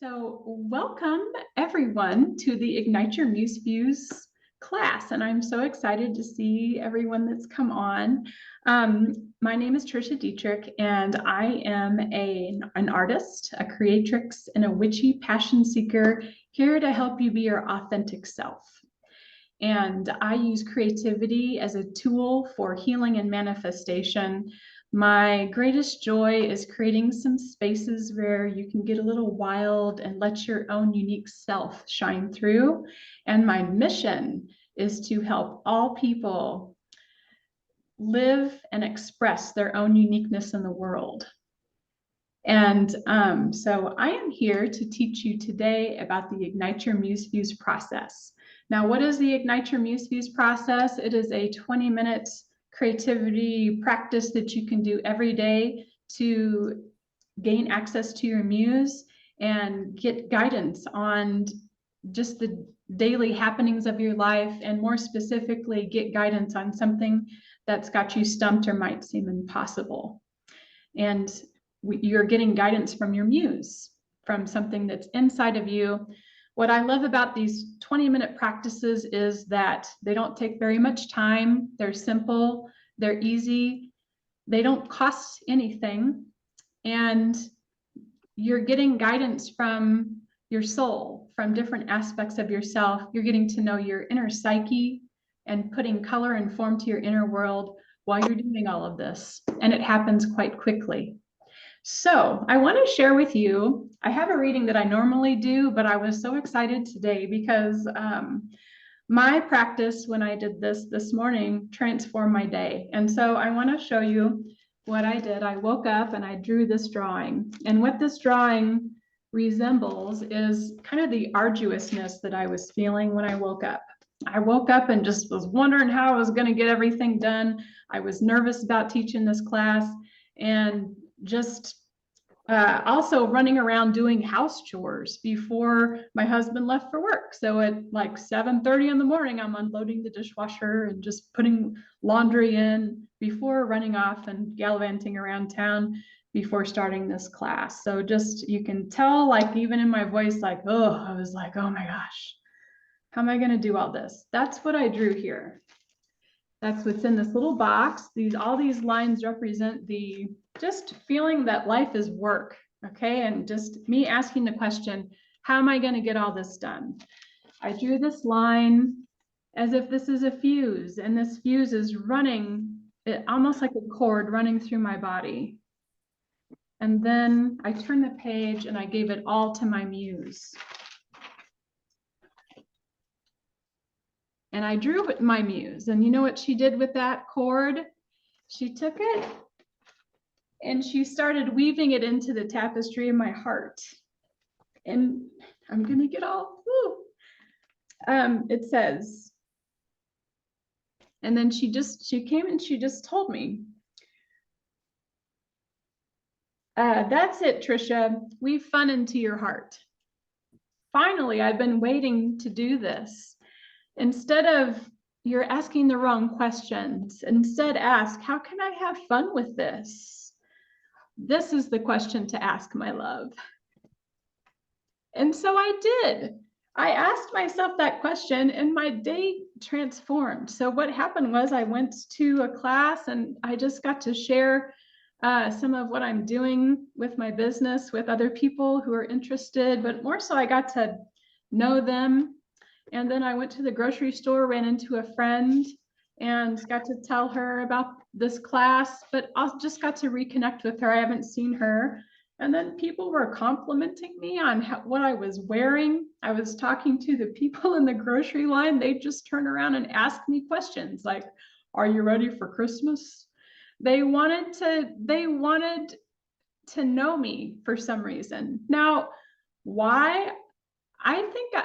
So welcome everyone to the Ignite Your Muse Views class. And I'm so excited to see everyone that's come on. My name is Trisha Dietrich, and I am an artist, a creatrix, and a witchy passion seeker here to help you be your authentic self. And I use creativity as a tool for healing and manifestation. My greatest joy is creating some spaces where you can get a little wild and let your own unique self shine through. And my mission is to help all people live and express their own uniqueness in the world. And so I am here to teach you today about the Ignite Your Muse Views process. Now, what is the Ignite Your Muse Views process? It is a 20-minute creativity practice that you can do every day to gain access to your muse and get guidance on just the daily happenings of your life, and more specifically, get guidance on something that's got you stumped or might seem impossible. And you're getting guidance from your muse, from something that's inside of you. What I love about these 20-minute practices is that they don't take very much time. They're simple, they're easy, they don't cost anything, and you're getting guidance from your soul, from different aspects of yourself. You're getting to know your inner psyche and putting color and form to your inner world while you're doing all of this, and it happens quite quickly. So I want to share with you, I have a reading that I normally do, but I was so excited today because my practice when I did this morning transformed my day. And so I want to show you what I did. I woke up and I drew this drawing. And what this drawing resembles is kind of the arduousness that I was feeling when I woke up. I woke up and just was wondering how I was going to get everything done. I was nervous about teaching this class, and just also running around doing house chores before my husband left for work. So at like 7:30 in the morning, I'm unloading the dishwasher and just putting laundry in before running off and gallivanting around town before starting this class. So just, you can tell, like, even in my voice, like, oh, I was like, oh my gosh, how am I going to do all this? That's what I drew here. That's what's in this little box. All these lines represent the just feeling that life is work, okay? And just me asking the question, how am I going to get all this done? I drew this line as if this is a fuse, and this fuse is running, almost like a cord running through my body. And then I turned the page and I gave it all to my muse. And I drew my muse, and you know what she did with that cord? She took it and she started weaving it into the tapestry of my heart. And I'm gonna get all, it says, and then she came and she just told me, that's it, Trisha, weave fun into your heart. Finally, I've been waiting to do this. Instead of, you're asking the wrong questions, instead ask, how can I have fun with this? This is the question to ask, my love. And so I did. I asked myself that question and my day transformed. So what happened was I went to a class and I just got to share some of what I'm doing with my business with other people who are interested, but more so I got to know them. And then I went to the grocery store, ran into a friend, and got to tell her about this class, but I just got to reconnect with her. I haven't seen her. And then people were complimenting me on what I was wearing. I was talking to the people in the grocery line. They just turn around and ask me questions like, are you ready for Christmas? They wanted to know me for some reason. Now, why? I think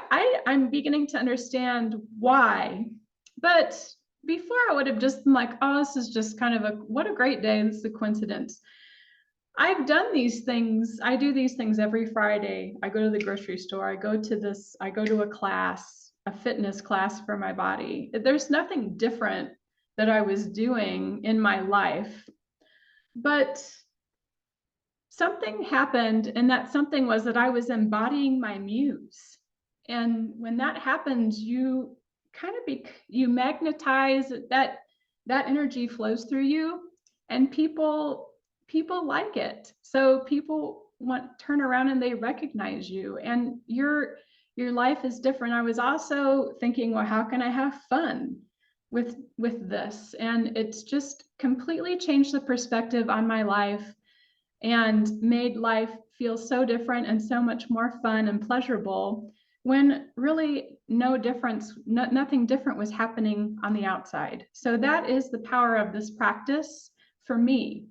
I'm beginning to understand why, but before I would have just been like, oh, this is just kind of what a great day. This is a coincidence. I've done these things. I do these things every Friday. I go to the grocery store. I go to a class, a fitness class for my body. There's nothing different that I was doing in my life, but something happened, and that something was that I was embodying my muse. And when that happens, you kind of you magnetize that energy flows through you, and people like it. So people turn around and they recognize you, and your life is different. I was also thinking, well, how can I have fun with this? And it's just completely changed the perspective on my life and made life feel so different and so much more fun and pleasurable, when really nothing different was happening on the outside. So that is the power of this practice for me.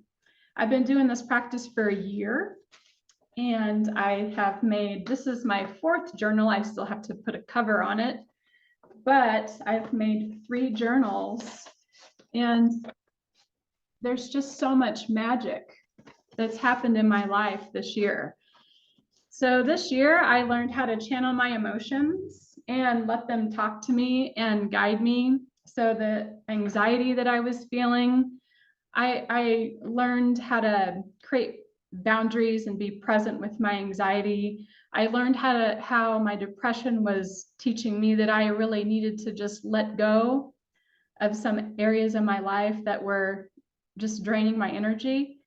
I've been doing this practice for a year, and I have made, this is my 4th journal. I still have to put a cover on it, but I've made 3 journals, and there's just so much magic that's happened in my life this year. So this year I learned how to channel my emotions and let them talk to me and guide me. So the anxiety that I was feeling, I learned how to create boundaries and be present with my anxiety. I learned how my depression was teaching me that I really needed to just let go of some areas in my life that were just draining my energy.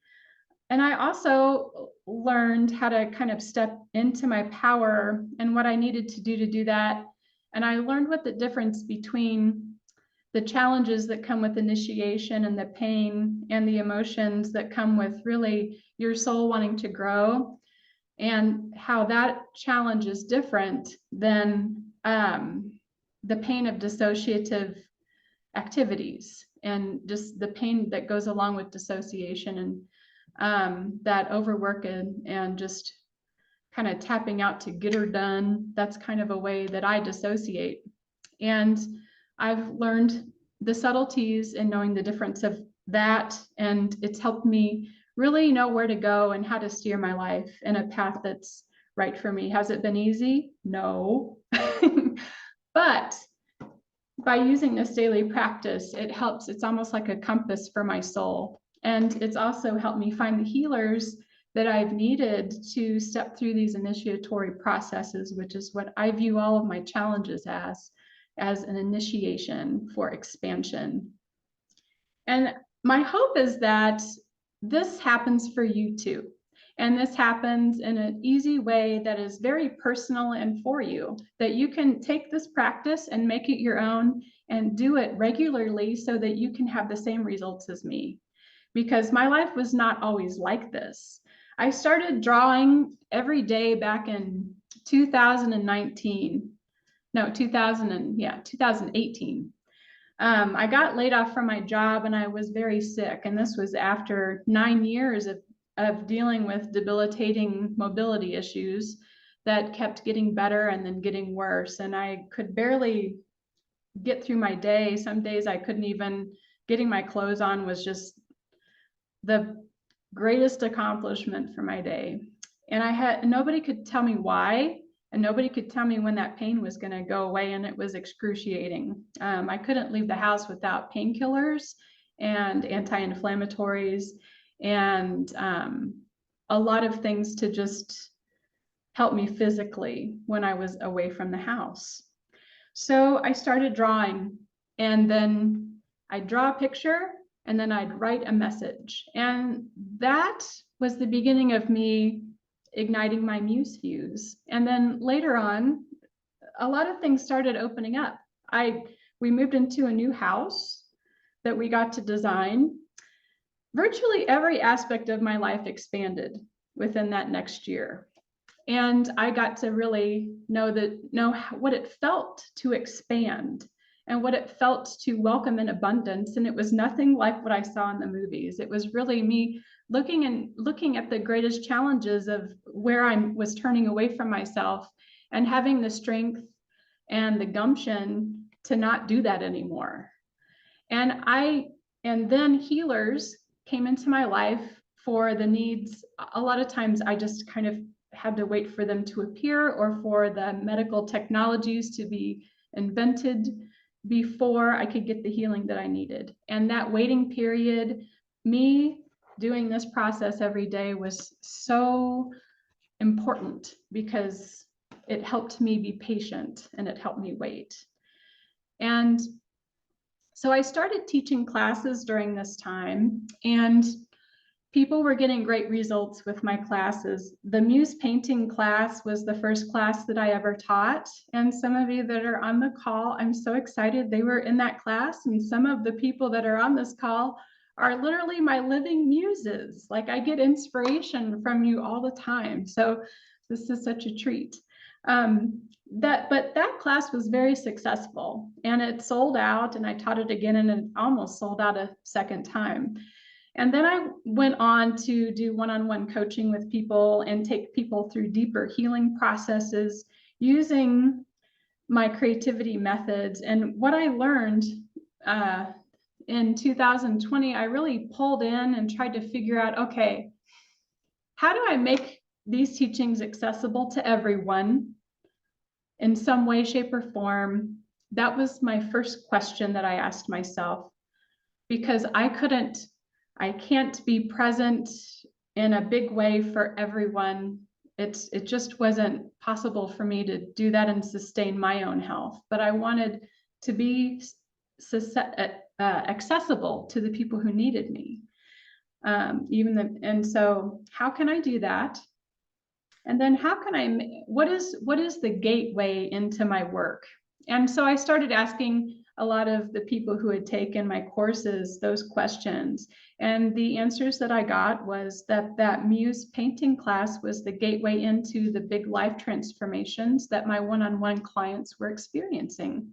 And I also learned how to kind of step into my power and what I needed to do that. And I learned what the difference between the challenges that come with initiation and the pain and the emotions that come with really your soul wanting to grow, and how that challenge is different than the pain of dissociative activities and just the pain that goes along with dissociation, and that overwork and just kind of tapping out to get her done. That's kind of a way that I dissociate. And I've learned the subtleties in knowing the difference of that, and it's helped me really know where to go and how to steer my life in a path that's right for me. Has it been easy? No. But by using this daily practice, it helps. It's almost like a compass for my soul. And it's also helped me find the healers that I've needed to step through these initiatory processes, which is what I view all of my challenges as an initiation for expansion. And my hope is that this happens for you too. And this happens in an easy way that is very personal and for you, that you can take this practice and make it your own and do it regularly so that you can have the same results as me. Because my life was not always like this. I started drawing every day back in 2018. I got laid off from my job and I was very sick. And this was after 9 years of dealing with debilitating mobility issues that kept getting better and then getting worse. And I could barely get through my day. Some days I couldn't even, getting my clothes on was just the greatest accomplishment for my day. And nobody could tell me why, and nobody could tell me when that pain was going to go away, and it was excruciating. I couldn't leave the house without painkillers and anti-inflammatories and a lot of things to just help me physically when I was away from the house. So I started drawing, and then I'd draw a picture and then I'd write a message. And that was the beginning of me igniting my muse fuse. And then later on, a lot of things started opening up. We moved into a new house that we got to design. Virtually every aspect of my life expanded within that next year. And I got to really know what it felt to expand and what it felt to welcome in abundance. And it was nothing like what I saw in the movies. It was really me looking at the greatest challenges of where I was turning away from myself and having the strength and the gumption to not do that anymore. And then healers came into my life for the needs. A lot of times I just kind of had to wait for them to appear or for the medical technologies to be invented before I could get the healing that I needed. And that waiting period, me doing this process every day was so important because it helped me be patient and it helped me wait. And so I started teaching classes during this time, and people were getting great results with my classes. The Muse painting class was the first class that I ever taught. And some of you that are on the call, I'm so excited they were in that class. And some of the people that are on this call are literally my living muses. Like, I get inspiration from you all the time. So this is such a treat. But that class was very successful, and it sold out, and I taught it again, and it almost sold out a second time. And then I went on to do one-on-one coaching with people and take people through deeper healing processes using my creativity methods. And what I learned in 2020, I really pulled in and tried to figure out, okay, how do I make these teachings accessible to everyone in some way, shape, or form? That was my first question that I asked myself, because I can't be present in a big way for everyone. It just wasn't possible for me to do that and sustain my own health. But I wanted to be accessible to the people who needed me. And so how can I do that? And then what is the gateway into my work? And so I started asking a lot of the people who had taken my courses those questions. And the answers that I got was that Muse painting class was the gateway into the big life transformations that my one-on-one clients were experiencing.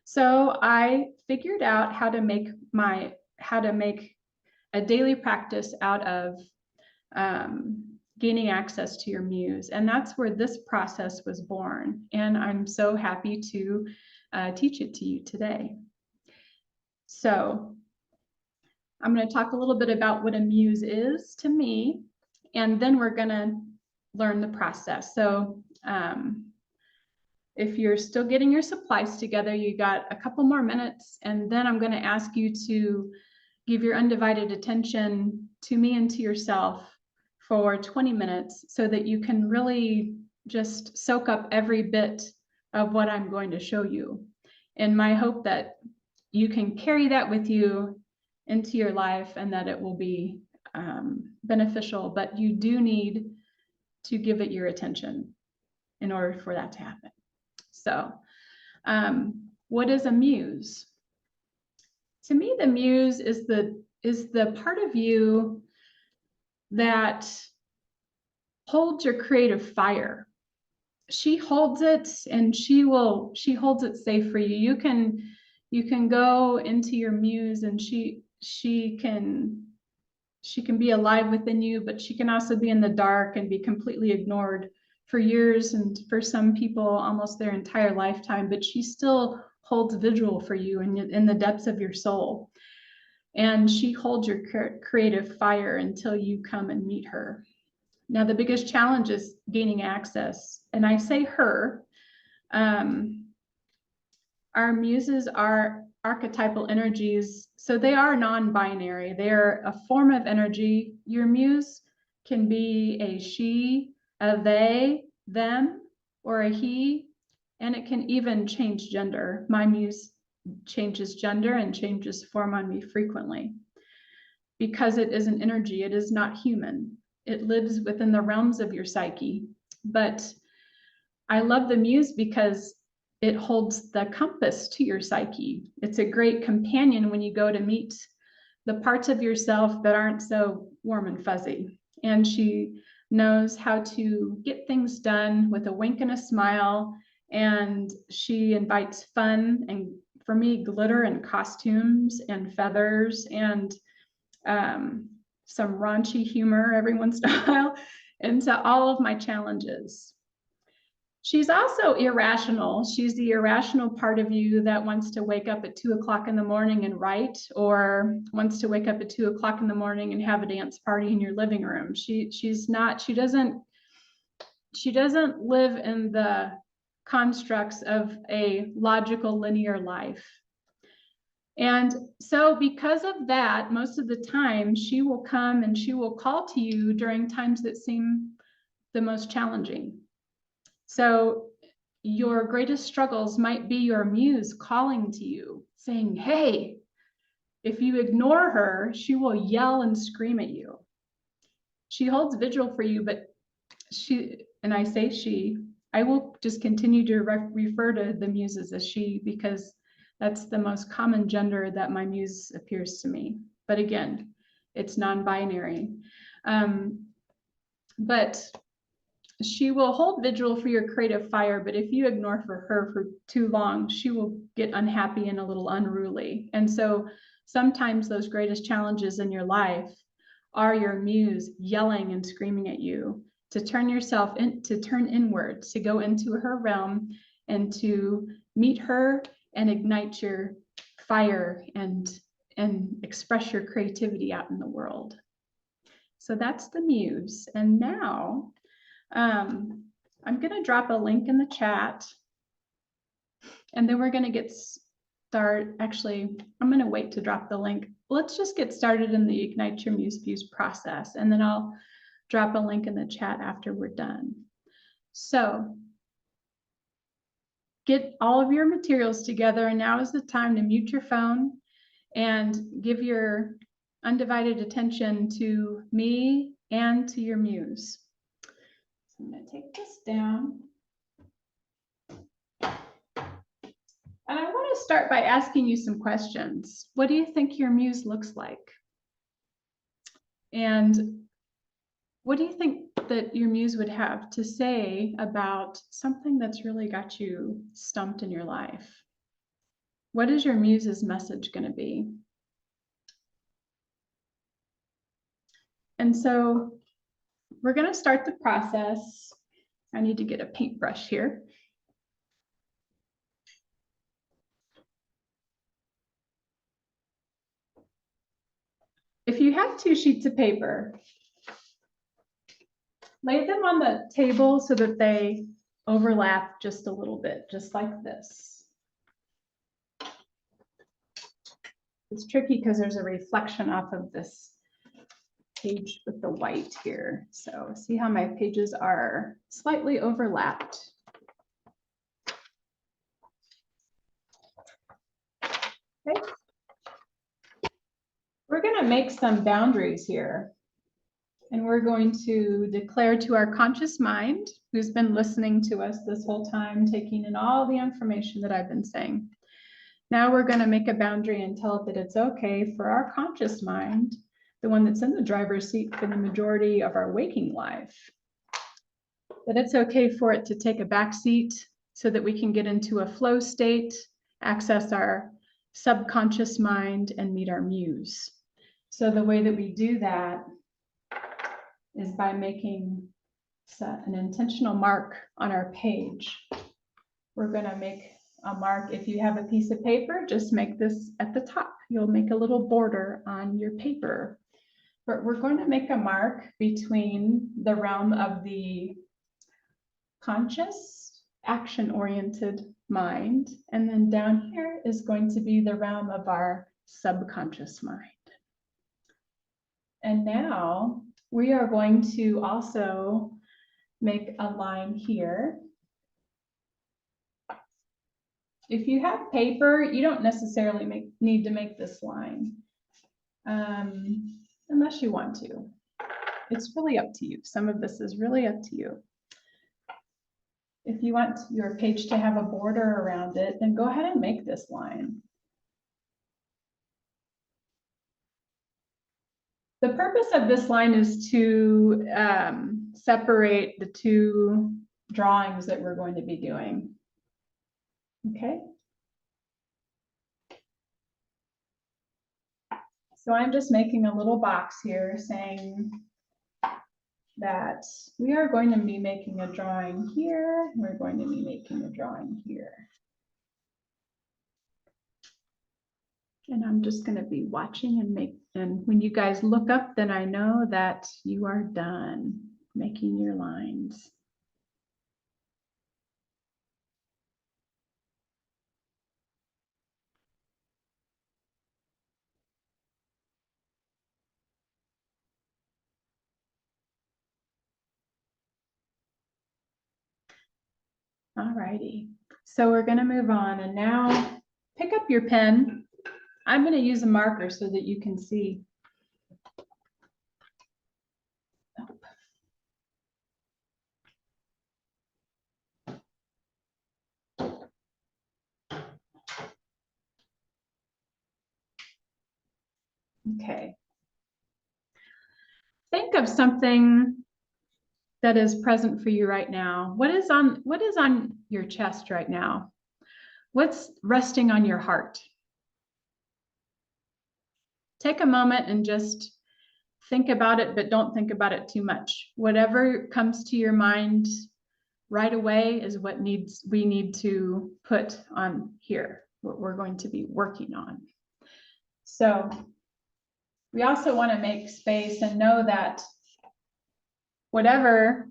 So I figured out how to make a daily practice out of gaining access to your muse. And that's where this process was born. And I'm so happy to teach it to you today. So I'm going to talk a little bit about what a muse is to me, and then we're going to learn the process. So if you're still getting your supplies together, you got a couple more minutes, and then I'm going to ask you to give your undivided attention to me and to yourself for 20 minutes so that you can really just soak up every bit of what I'm going to show you. And my hope that you can carry that with you into your life and that it will be beneficial, but you do need to give it your attention in order for that to happen. So what is a muse? To me, the muse is the part of you that holds your creative fire. She holds it, and she holds it safe for you. You can go into your muse, and she can be alive within you, but she can also be in the dark and be completely ignored for years, and for some people almost their entire lifetime, but she still holds vigil for you in the depths of your soul. And she holds your creative fire until you come and meet her. Now, the biggest challenge is gaining access. And I say her. Our muses are archetypal energies, so they are non-binary. They're a form of energy. Your muse can be a she, a they, them, or a he, and it can even change gender. My muse changes gender and changes form on me frequently because it is an energy. It is not human. It lives within the realms of your psyche. But I love the muse because it holds the compass to your psyche. It's a great companion when you go to meet the parts of yourself that aren't so warm and fuzzy. And she knows how to get things done with a wink and a smile. And she invites fun, and for me, glitter and costumes and feathers and some raunchy humor every once in a while into all of my challenges. She's also irrational. She's the irrational part of you that wants to wake up at 2 o'clock in the morning and write, or wants to wake up at 2 o'clock in the morning and have a dance party in your living room. She doesn't live in the constructs of a logical linear life. And so because of that, most of the time she will come and she will call to you during times that seem the most challenging. So your greatest struggles might be your muse calling to you saying, hey, if you ignore her, she will yell and scream at you. She holds vigil for you, but and I say she, I will just continue to refer to the muses as she, because that's the most common gender that my muse appears to me. But again, it's non-binary. But she will hold vigil for your creative fire, but if you ignore her for too long, she will get unhappy and a little unruly. And so sometimes those greatest challenges in your life are your muse yelling and screaming at you to turn yourself in, to turn inward, to go into her realm and to meet her and ignite your fire and express your creativity out in the world. So that's the muse. And now I'm going to drop a link in the chat, and then we're going to get started. Actually, I'm going to wait to drop the link. Let's just get started in the Ignite Your Muse Fuse process, and then I'll drop a link in the chat after we're done. So get all of your materials together, and now is the time to mute your phone and give your undivided attention to me and to your muse. So I'm going to take this down. And I want to start by asking you some questions. What do you think your muse looks like? And what do you think that your muse would have to say about something that's really got you stumped in your life? What is your muse's message going to be? And so we're going to start the process. I need to get a paintbrush here. If you have 2 sheets of paper, lay them on the table so that they overlap just a little bit, just like this. It's tricky because there's a reflection off of this page with the white here. So see how my pages are slightly overlapped. Okay. We're going to make some boundaries here. And we're going to declare to our conscious mind, who's been listening to us this whole time, taking in all the information that I've been saying. Now we're going to make a boundary and tell it that it's okay for our conscious mind, the one that's in the driver's seat for the majority of our waking life, that it's okay for it to take a back seat so that we can get into a flow state, access our subconscious mind, and meet our muse. So the way that we do that is by making an intentional mark on our page. We're going to make a mark. If you have a piece of paper, just make this at the top. You'll make a little border on your paper. But we're going to make a mark between the realm of the conscious, action-oriented mind, and then down here is going to be the realm of our subconscious mind. And now we are going to also make a line here. If you have paper, you don't necessarily need to make this line, unless you want to. It's really up to you. Some of this is really up to you. If you want your page to have a border around it, then go ahead and make this line. The purpose of this line is to separate the 2 drawings that we're going to be doing. Okay. So I'm just making a little box here saying that we are going to be making a drawing here. We're going to be making a drawing here. And I'm just going to be watching and when you guys look up, then I know that you are done making your lines. All righty. So we're going to move on, and now pick up your pen. I'm going to use a marker so that you can see. Okay. Think of something that is present for you right now. What is on your chest right now? What's resting on your heart? Take a moment and just think about it, but don't think about it too much. Whatever comes to your mind right away is what we need to put on here, what we're going to be working on. So we also want to make space and know that whatever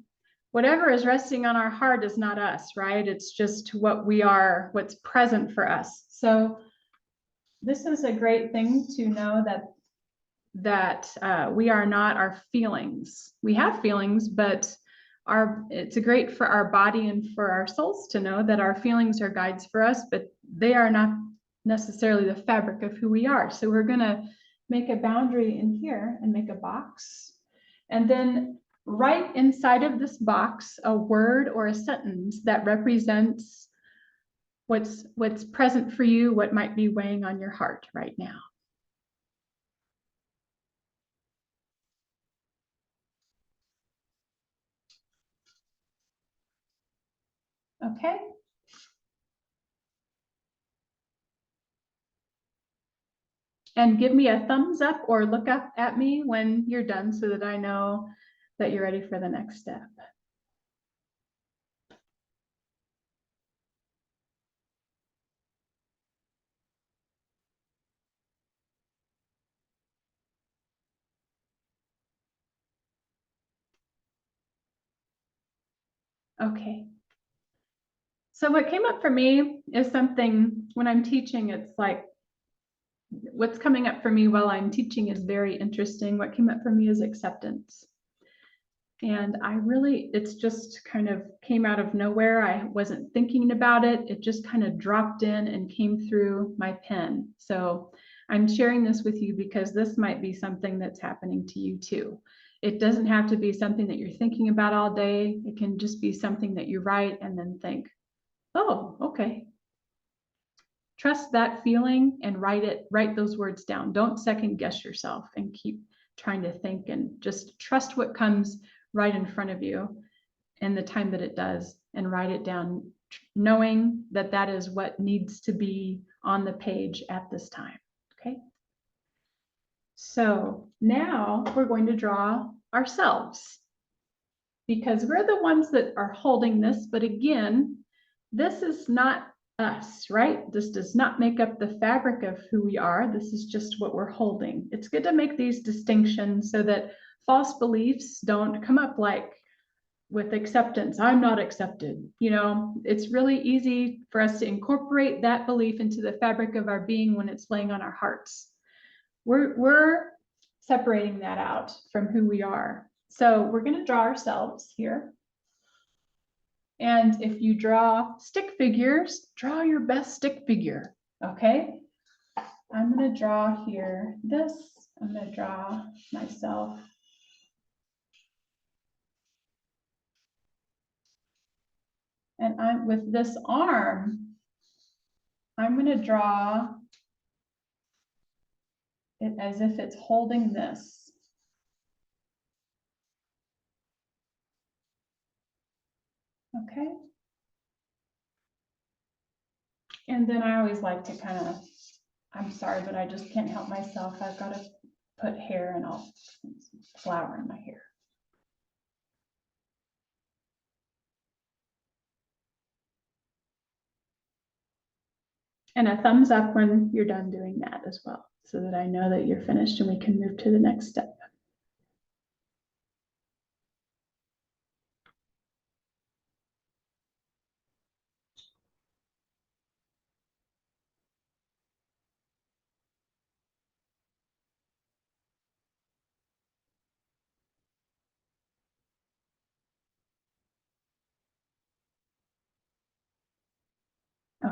is resting on our heart is not us, right? It's just what we are, what's present for us. So this is a great thing to know that we are not our feelings. We have feelings, but it's great for our body and for our souls to know that our feelings are guides for us, but they are not necessarily the fabric of who we are. So we're going to make a boundary in here and make a box. And then write inside of this box a word or a sentence that represents what's present for you, what might be weighing on your heart right now. Okay. And give me a thumbs up or look up at me when you're done so that I know that you're ready for the next step. Okay. So what came up for me is something when I'm teaching, it's like what's coming up for me while I'm teaching is very interesting. What came up for me is acceptance. And it's just kind of came out of nowhere. I wasn't thinking about it. It just kind of dropped in and came through my pen. So I'm sharing this with you because this might be something that's happening to you too. It doesn't have to be something that you're thinking about all day. It can just be something that you write and then think, oh, okay. Trust that feeling and write those words down. Don't second guess yourself and keep trying to think, and just trust what comes right in front of you and the time that it does, and write it down, knowing that that is what needs to be on the page at this time. Okay. So now we're going to draw ourselves because we're the ones that are holding this. But again, this is not us, right? This does not make up the fabric of who we are. This is just what we're holding. It's good to make these distinctions so that false beliefs don't come up, like with acceptance. I'm not accepted. You know, it's really easy for us to incorporate that belief into the fabric of our being when it's laying on our hearts. We're separating that out from who we are. So we're going to draw ourselves here. And if you draw stick figures, draw your best stick figure, okay? I'm going to draw here this. I'm going to draw myself. And with this arm, I'm going to draw it as if it's holding this. Okay. And then I always like to kind of, I'm sorry, but I just can't help myself. I've got to put hair and all flower in my hair. And a thumbs up when you're done doing that as well, so that I know that you're finished and we can move to the next step.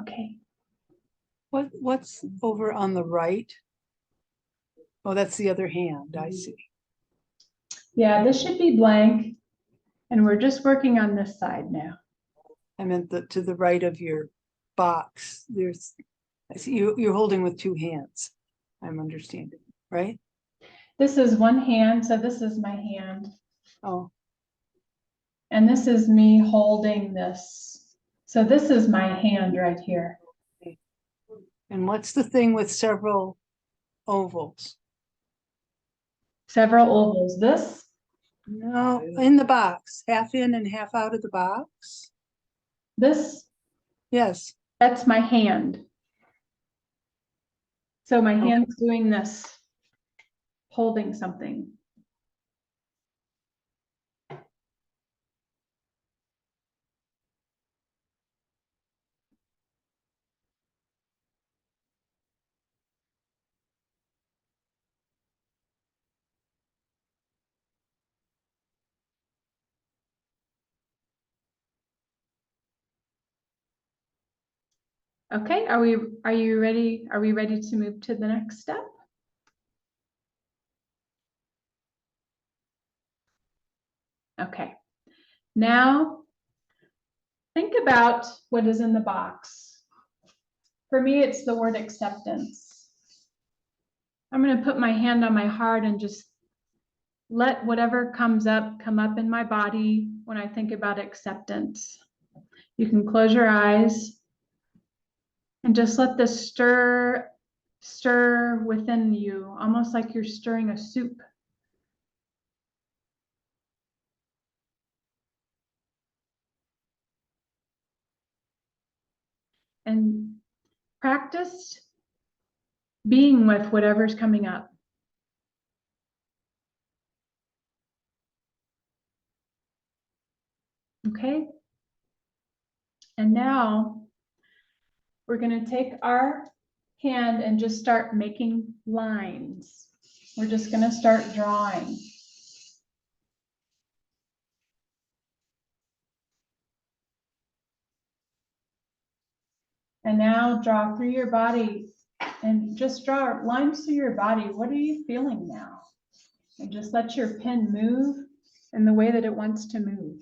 Okay. What's over on the right? Oh, that's the other hand. I see. Yeah, this should be blank. And we're just working on this side now. I meant to the right of your box. I see you're holding with two hands. I'm understanding, right? This is one hand, so this is my hand. Oh, And this is me holding this. So this is my hand right here. okay. And what's the thing with several ovals? Several ovals. This, No, in the box, half in and half out of the box. this, Yes. that's my hand. So my Okay. hand's doing this, holding something. Okay, are you ready? Are we ready to move to the next step? Okay. Now think about what is in the box. For me, it's the word acceptance. I'm going to put my hand on my heart and just let whatever comes up come up in my body when I think about acceptance. You can close your eyes and just let this stir within you, almost like you're stirring a soup. And practice being with whatever's coming up. Okay? And now we're going to take our hand and just start making lines. We're just going to start drawing. And now draw through your body and just draw lines through your body. What are you feeling now? And just let your pen move in the way that it wants to move.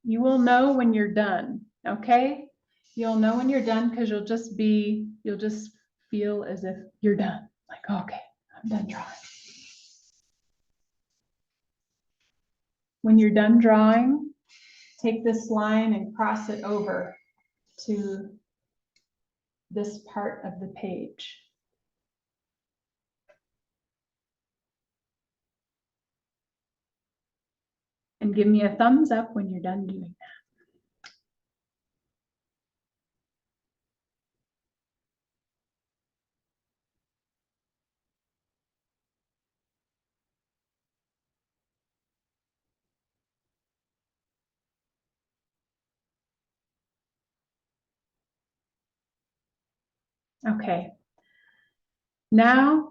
You will know when you're done, okay? You'll know when you're done because you'll just feel as if you're done. Like, okay, I'm done drawing. When you're done drawing, take this line and cross it over to this part of the page. And give me a thumbs up when you're done doing that. Okay. Now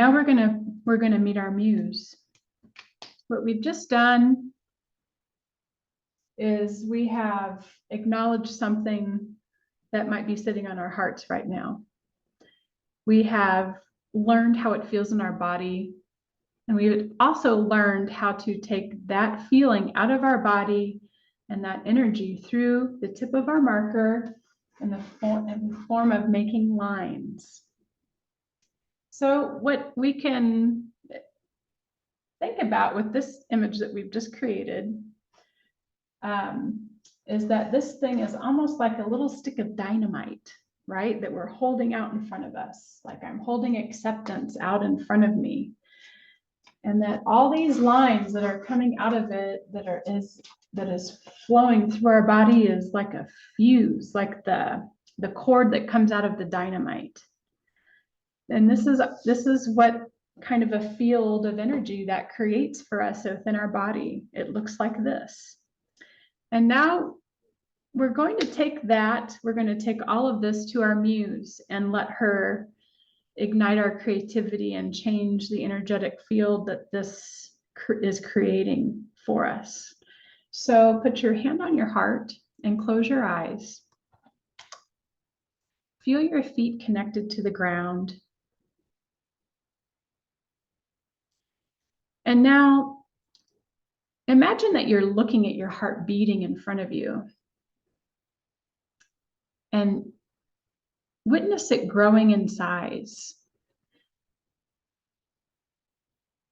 we're gonna meet our muse. What we've just done is we have acknowledged something that might be sitting on our hearts right now. We have learned how it feels in our body, and we've also learned how to take that feeling out of our body and that energy through the tip of our marker in the form of making lines. So what we can think about with this image that we've just created is that this thing is almost like a little stick of dynamite, right? That we're holding out in front of us. Like I'm holding acceptance out in front of me. And that all these lines that are coming out of it that is flowing through our body is like a fuse, like the cord that comes out of the dynamite. And this is what kind of a field of energy that creates for us within our body. It looks like this. And now we're going to take all of this to our muse and let her ignite our creativity and change the energetic field that this is creating for us. So put your hand on your heart and close your eyes. Feel your feet connected to the ground. And now imagine that you're looking at your heart beating in front of you. And witness it growing in size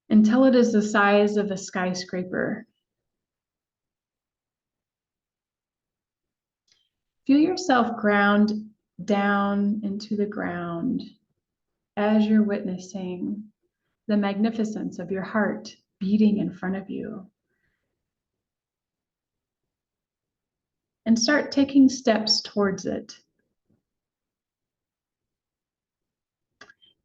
until it is the size of a skyscraper. Feel yourself ground down into the ground as you're witnessing the magnificence of your heart beating in front of you. And start taking steps towards it.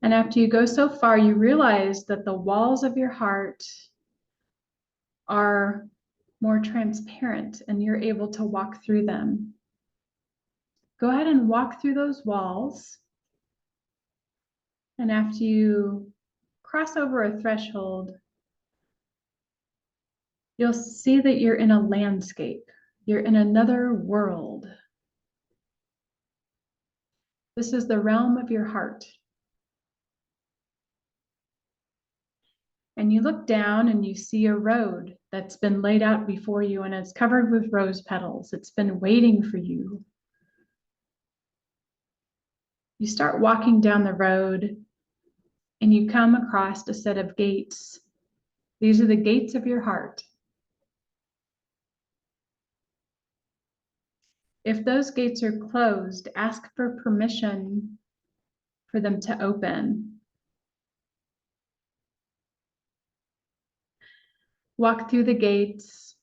And after you go so far, you realize that the walls of your heart are more transparent and you're able to walk through them. Go ahead and walk through those walls. And after you cross over a threshold, you'll see that you're in a landscape. You're in another world. This is the realm of your heart. And you look down and you see a road that's been laid out before you and it's covered with rose petals. It's been waiting for you. You start walking down the road and you come across a set of gates. These are the gates of your heart. If those gates are closed, ask for permission for them to open. Walk through the gates.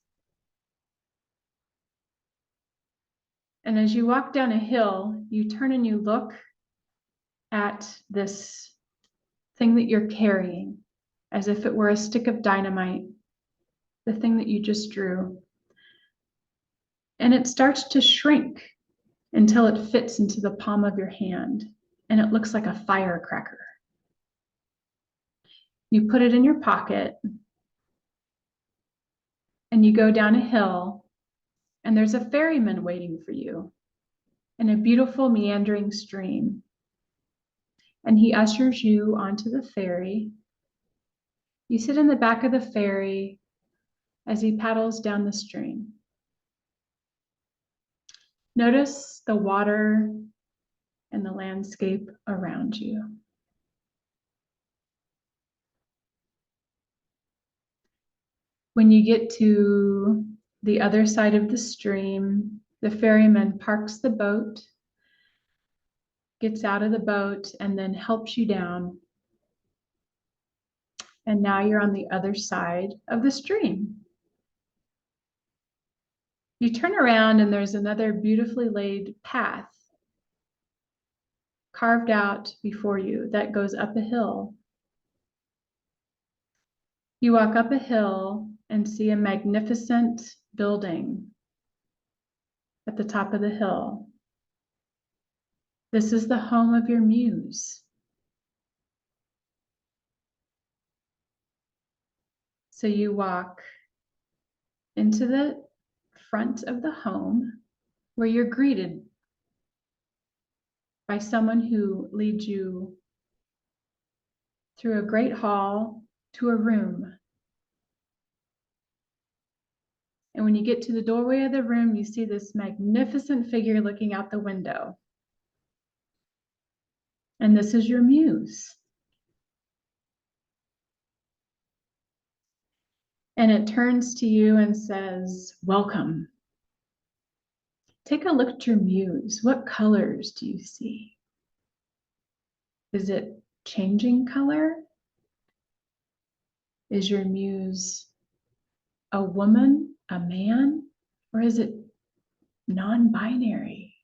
And as you walk down a hill, you turn and you look at this thing that you're carrying as if it were a stick of dynamite, the thing that you just drew. And it starts to shrink until it fits into the palm of your hand and it looks like a firecracker. You put it in your pocket and you go down a hill and there's a ferryman waiting for you in a beautiful meandering stream. And he ushers you onto the ferry. You sit in the back of the ferry as he paddles down the stream. Notice the water and the landscape around you. When you get to the other side of the stream, the ferryman parks the boat, gets out of the boat, and then helps you down. And now you're on the other side of the stream. You turn around and there's another beautifully laid path carved out before you that goes up a hill. You walk up a hill and see a magnificent building at the top of the hill. This is the home of your muse. So you walk into the front of the home where you're greeted by someone who leads you through a great hall to a room. And when you get to the doorway of the room, you see this magnificent figure looking out the window. And this is your muse. And it turns to you and says, "Welcome. Take a look at your muse. What colors do you see? Is it changing color? Is your muse a woman, a man, or is it non-binary?"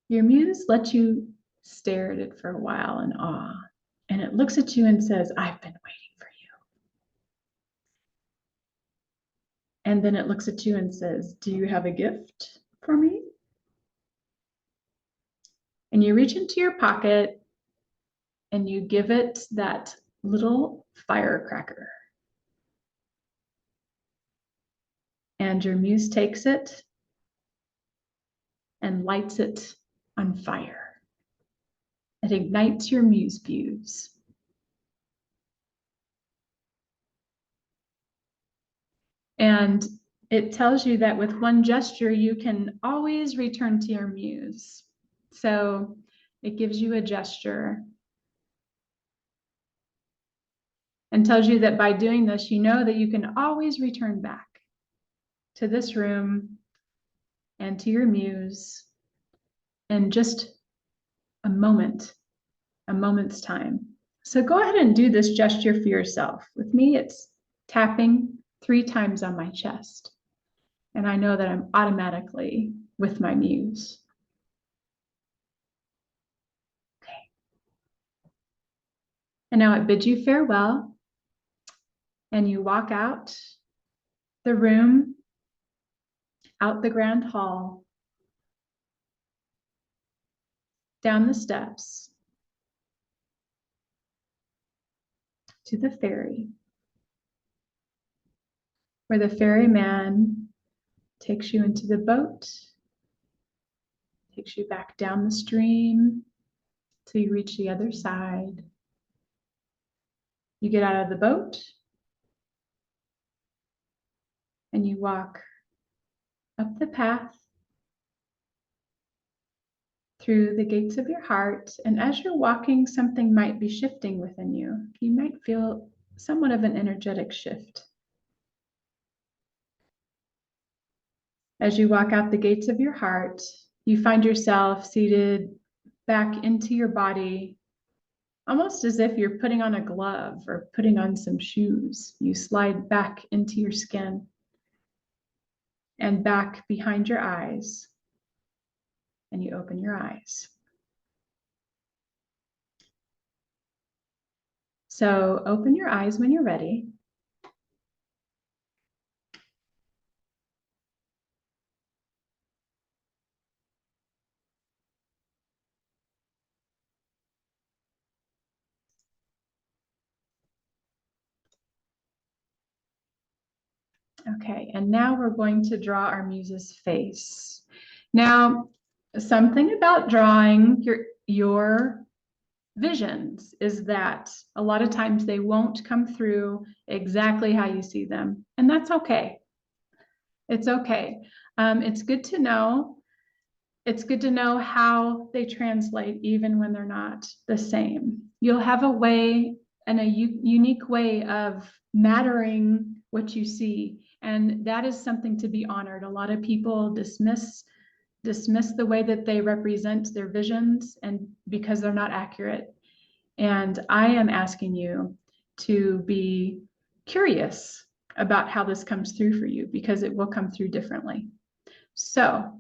Your muse lets you stare at it for a while in awe, and it looks at you and says, "I've been waiting for you." And then it looks at you and says, "Do you have a gift for me?" And you reach into your pocket and you give it that little firecracker. And your muse takes it and lights it on fire. It ignites your muse fuse. And it tells you that with one gesture, you can always return to your muse. So it gives you a gesture and tells you that by doing this, you know that you can always return back to this room and to your muse in just a moment's time. So go ahead and do this gesture for yourself. With me, it's tapping 3 times on my chest. And I know that I'm automatically with my muse. Okay. And now it bids you farewell. And you walk out the room, out the grand hall, down the steps, to the ferry, where the ferryman takes you into the boat, takes you back down the stream till you reach the other side. You get out of the boat and you walk up the path through the gates of your heart. And as you're walking, something might be shifting within you. You might feel somewhat of an energetic shift. As you walk out the gates of your heart, you find yourself seated back into your body, almost as if you're putting on a glove or putting on some shoes. You slide back into your skin and back behind your eyes, and you open your eyes. So open your eyes when you're ready. Okay, and now we're going to draw our muse's face. Now, something about drawing your visions is that a lot of times they won't come through exactly how you see them, and that's okay. It's okay. It's good to know. It's good to know how they translate even when they're not the same. You'll have a way and a unique way of mattering what you see, and that is something to be honored. A lot of people dismiss the way that they represent their visions and because they're not accurate. And I am asking you to be curious about how this comes through for you, because it will come through differently. So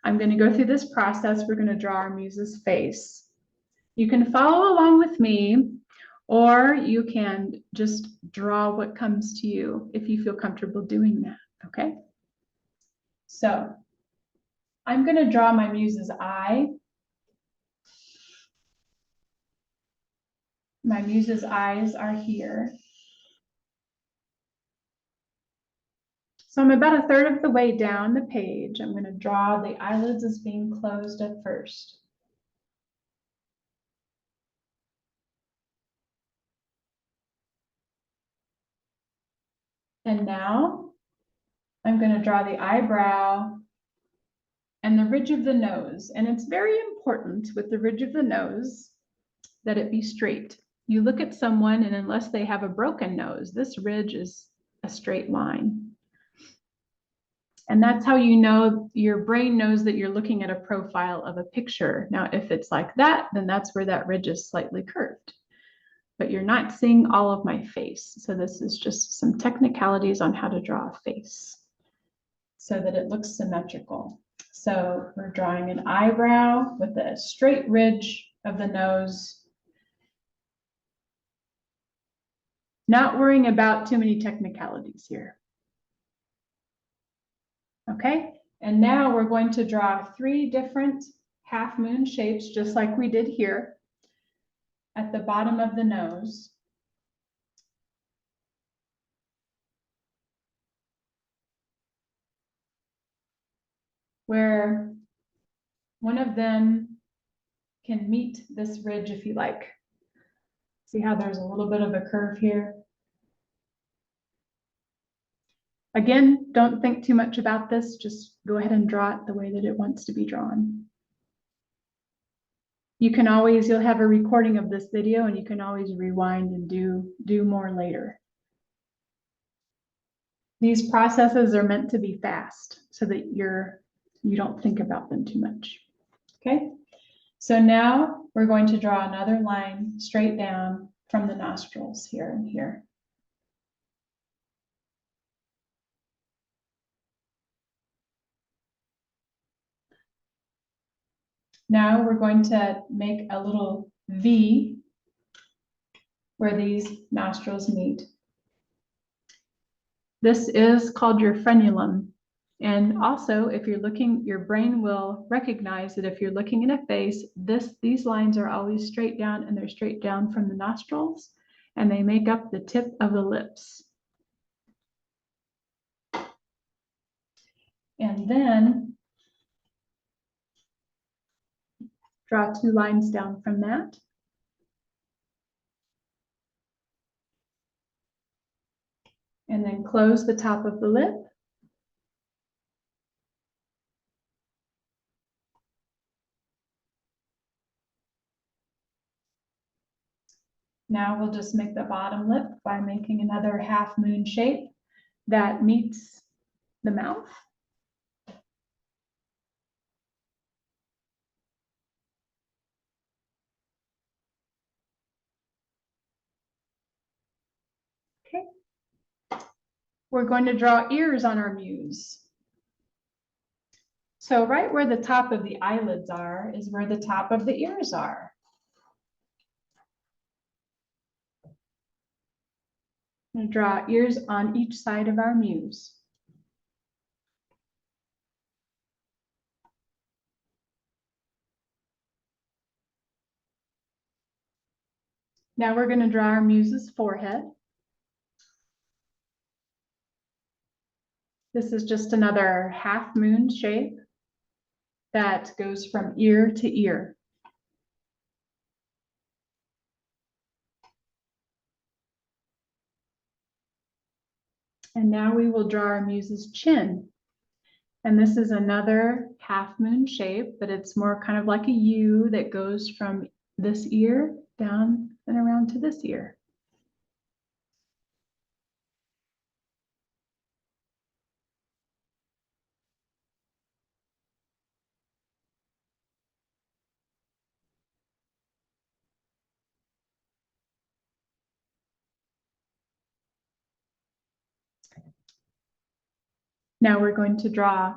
I'm going to go through this process. We're going to draw our muse's face. You can follow along with me, or you can just draw what comes to you if you feel comfortable doing that, okay? So I'm going to draw my muse's eye. My muse's eyes are here. So I'm about 1/3 of the way down the page. I'm going to draw the eyelids as being closed at first. And now I'm going to draw the eyebrow and the ridge of the nose. And it's very important with the ridge of the nose that it be straight. You look at someone, and unless they have a broken nose, this ridge is a straight line. And that's how you know, your brain knows that you're looking at a profile of a picture. Now, if it's like that, then that's where that ridge is slightly curved. But you're not seeing all of my face. So this is just some technicalities on how to draw a face so that it looks symmetrical. So we're drawing an eyebrow with a straight ridge of the nose. Not worrying about too many technicalities here. Okay, and now we're going to draw 3 different half moon shapes, just like we did here at the bottom of the nose. Where one of them can meet this ridge if you like. See how there's a little bit of a curve here? Again, don't think too much about this. Just go ahead and draw it the way that it wants to be drawn. You'll have a recording of this video and you can always rewind and do more later. These processes are meant to be fast so that you don't think about them too much. Okay, so now we're going to draw another line straight down from the nostrils here and here. Now we're going to make a little V where these nostrils meet. This is called your frenulum. And also, if you're looking, your brain will recognize that if you're looking at a face, these lines are always straight down, and they're straight down from the nostrils, and they make up the tip of the lips. And then draw two lines down from that. And then close the top of the lip. Now we'll just make the bottom lip by making another half moon shape that meets the mouth. Okay. We're going to draw ears on our muse. So right where the top of the eyelids are is where the top of the ears are. I'm going to draw ears on each side of our muse. Now we're going to draw our muse's forehead. This is just another half moon shape that goes from ear to ear. And now we will draw our muse's chin. And this is another half moon shape, but it's more kind of like a U that goes from this ear down and around to this ear. Now we're going to draw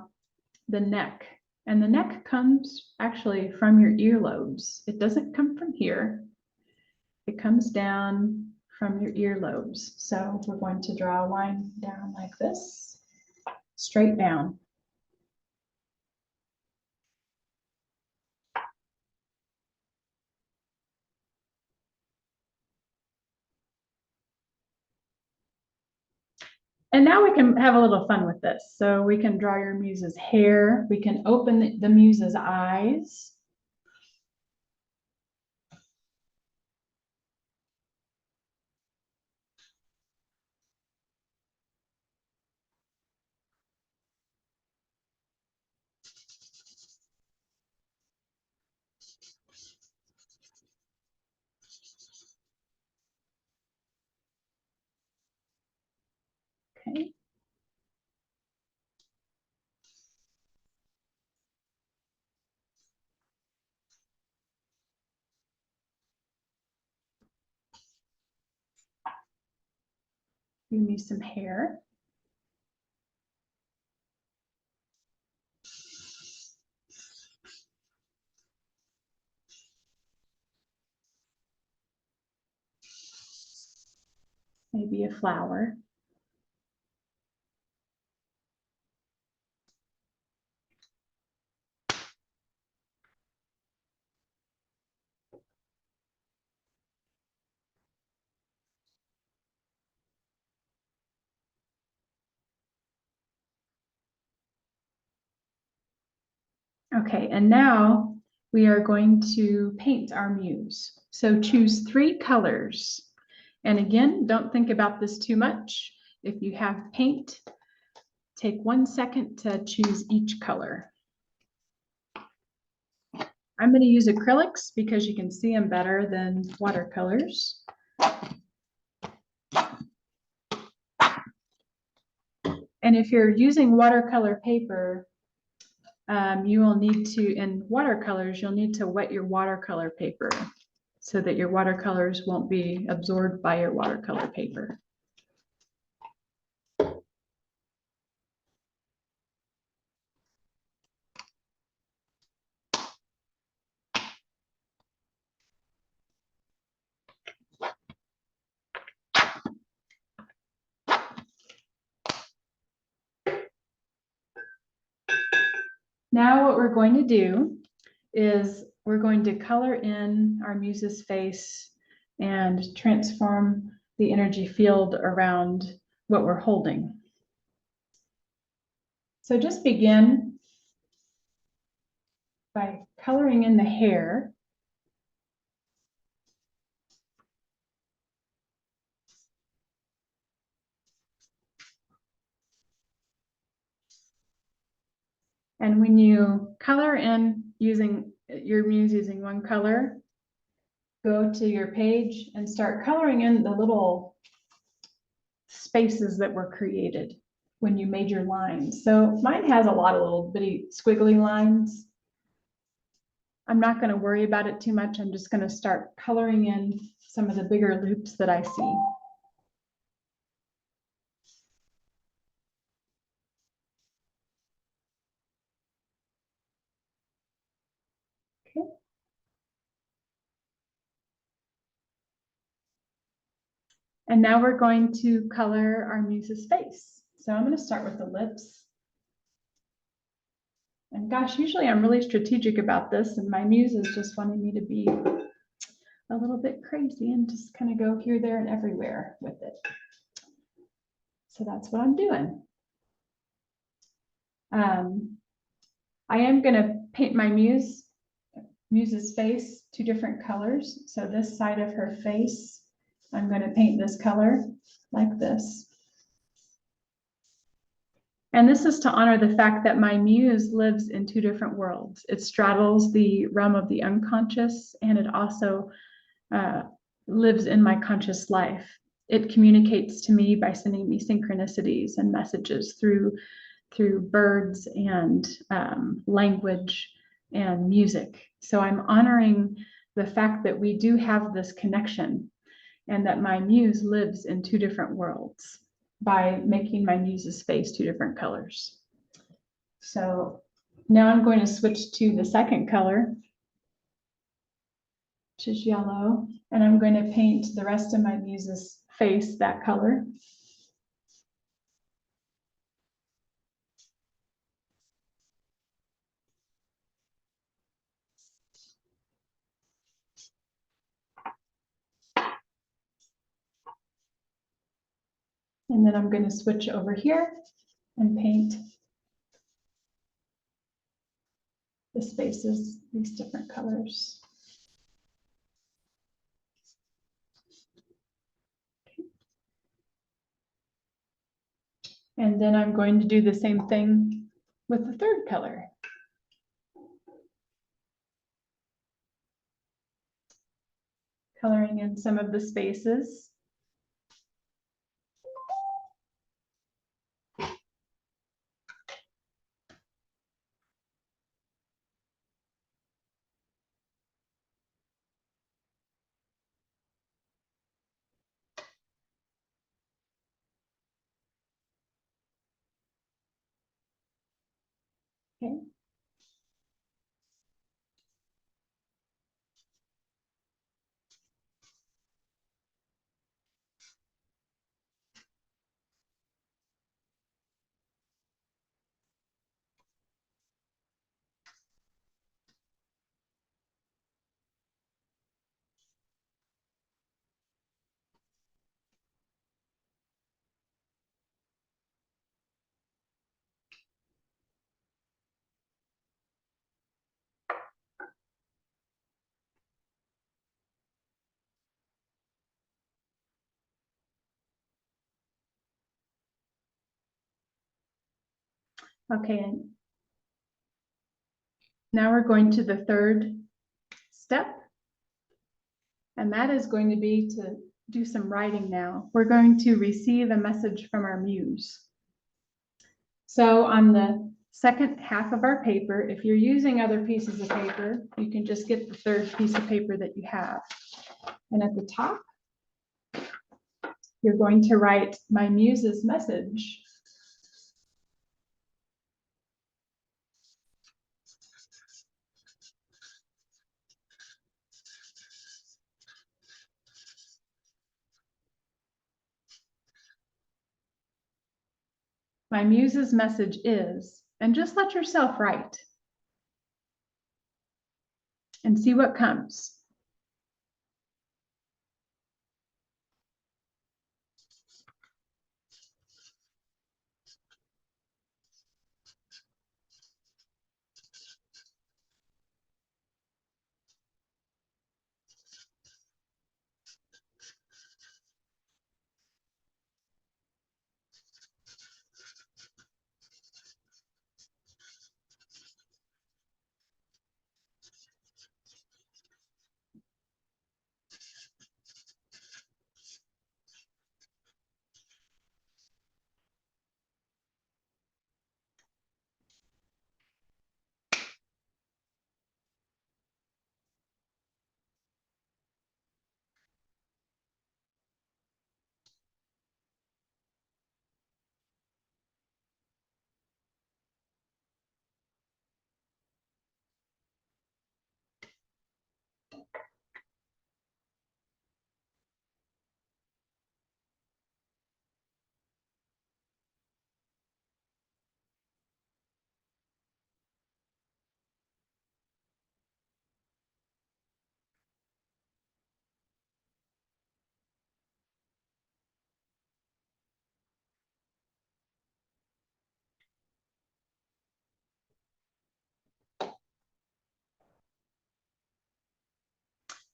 the neck. And the neck comes actually from your earlobes. It doesn't come from here. It comes down from your earlobes. So we're going to draw a line down like this, straight down. And now we can have a little fun with this. So we can draw your muse's hair. We can open the muse's eyes. Okay. Give me some hair. Maybe a flower. Okay, and now we are going to paint our muse. So choose 3 colors. And again, don't think about this too much. If you have paint, take 1 second to choose each color. I'm going to use acrylics because you can see them better than watercolors. And if you're using watercolor paper, you will need to, in watercolors, you'll need to wet your watercolor paper so that your watercolors won't be absorbed by your watercolor paper. Now what we're going to do is we're going to color in our muse's face and transform the energy field around what we're holding. So just begin by coloring in the hair. And when you color in using your muse using one color, go to your page and start coloring in the little spaces that were created when you made your lines. So mine has a lot of little bitty squiggly lines. I'm not going to worry about it too much. I'm just going to start coloring in some of the bigger loops that I see. Okay. And now we're going to color our muse's face. So I'm going to start with the lips. And gosh, usually I'm really strategic about this, and my muse is just wanting me to be a little bit crazy and just kind of go here, there, and everywhere with it. So that's what I'm doing. I am going to paint my muse's face 2 different colors. So this side of her face, I'm going to paint this color like this. And this is to honor the fact that my muse lives in 2 different worlds. It straddles the realm of the unconscious, and it also lives in my conscious life. It communicates to me by sending me synchronicities and messages through birds and language and music. So I'm honoring the fact that we do have this connection and that my muse lives in 2 different worlds by making my muse's face 2 different colors. So now I'm going to switch to the second color, which is yellow, and I'm going to paint the rest of my muse's face that color. And then I'm going to switch over here and paint the spaces, these different colors. And then I'm going to do the same thing with the third color. Coloring in some of the spaces. Okay. Okay, and now we're going to the third step, and that is going to be to do some writing now. We're going to receive a message from our muse. So on the second half of our paper, if you're using other pieces of paper, you can just get the third piece of paper that you have. And at the top, you're going to write my muse's message. My muse's message is, and just let yourself write and see what comes.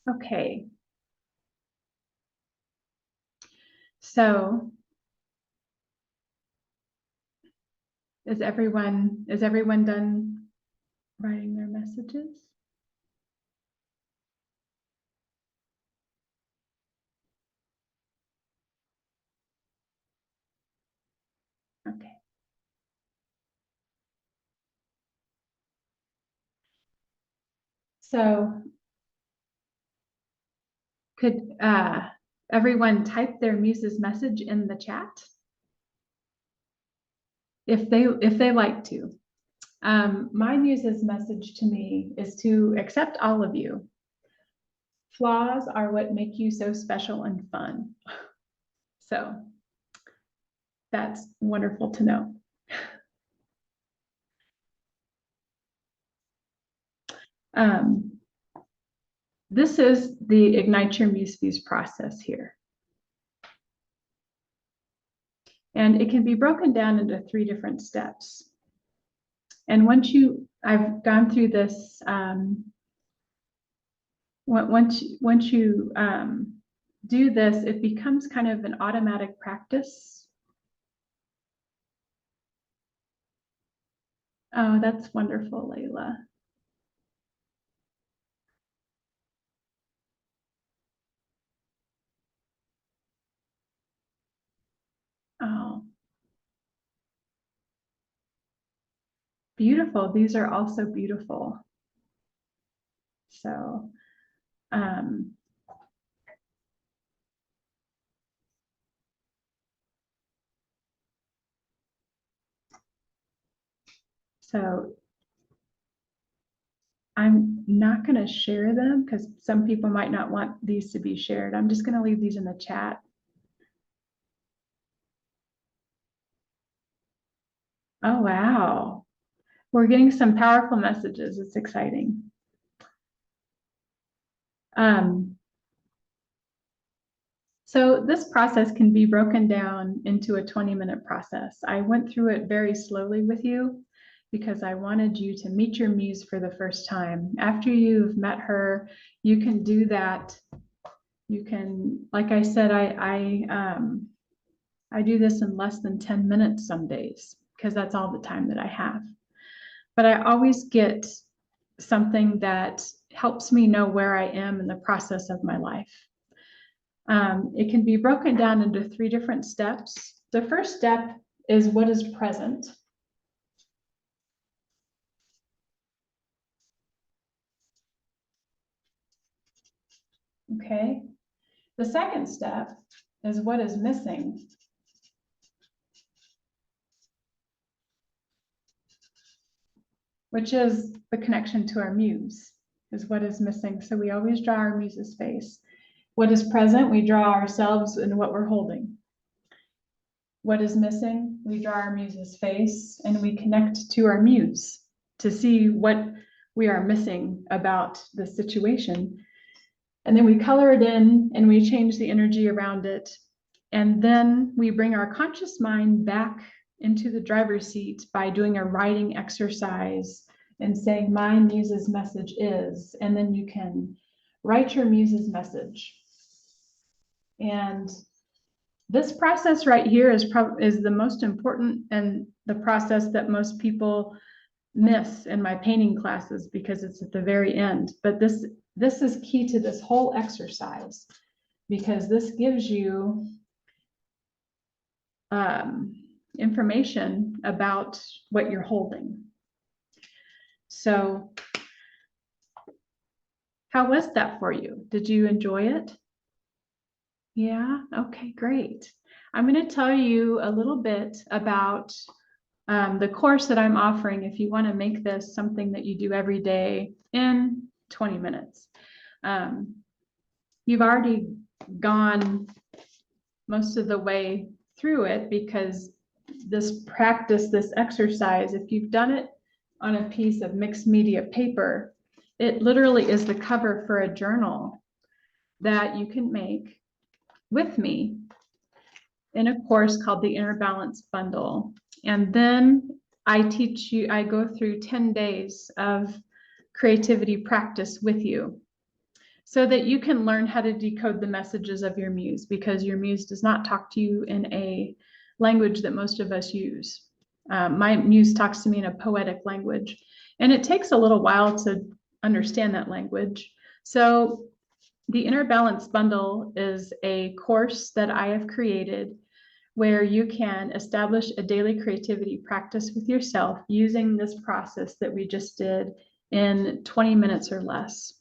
Okay. So is everyone done writing their messages? Okay. So could everyone type their muse's message in the chat if they like to? My muse's message to me is to accept all of you. Flaws are what make you so special and fun. So that's wonderful to know. This is the Ignite Your Muse Fuse process here. And it can be broken down into 3 different steps. And I've gone through this, once you do this, it becomes kind of an automatic practice. Oh, that's wonderful, Layla. Oh, beautiful. These are also beautiful. So, so I'm not going to share them because some people might not want these to be shared. I'm just going to leave these in the chat. Oh, wow. We're getting some powerful messages. It's exciting. So this process can be broken down into a 20-minute process. I went through it very slowly with you because I wanted you to meet your muse for the first time. After you've met her, you can do that. You can, like I said, I do this in less than 10 minutes some days because that's all the time that I have. But I always get something that helps me know where I am in the process of my life. It can be broken down into 3 different steps. The first step is what is present. Okay. The second step is what is missing. Which is the connection to our muse, is what is missing. So we always draw our muse's face. What is present, we draw ourselves and what we're holding. What is missing, we draw our muse's face and we connect to our muse to see what we are missing about the situation. And then we color it in and we change the energy around it. And then we bring our conscious mind back into the driver's seat by doing a writing exercise and saying, my muse's message is, and then you can write your muse's message. And this process right here is the most important and the process that most people miss in my painting classes because it's at the very end. But this is key to this whole exercise because this gives you information about what you're holding. So how was that for you? Did you enjoy it? Yeah, okay, great. I'm going to tell you a little bit about the course that I'm offering if you want to make this something that you do every day in 20 minutes. You've already gone most of the way through it because this practice, this exercise, if you've done it on a piece of mixed media paper, it literally is the cover for a journal that you can make with me in a course called the Inner Balance Bundle. And then I teach you, I go through 10 days of creativity practice with you so that you can learn how to decode the messages of your muse because your muse does not talk to you in a language that most of us use. My muse talks to me in a poetic language, and it takes a little while to understand that language. So the Inner Balance Bundle is a course that I have created where you can establish a daily creativity practice with yourself using this process that we just did in 20 minutes or less.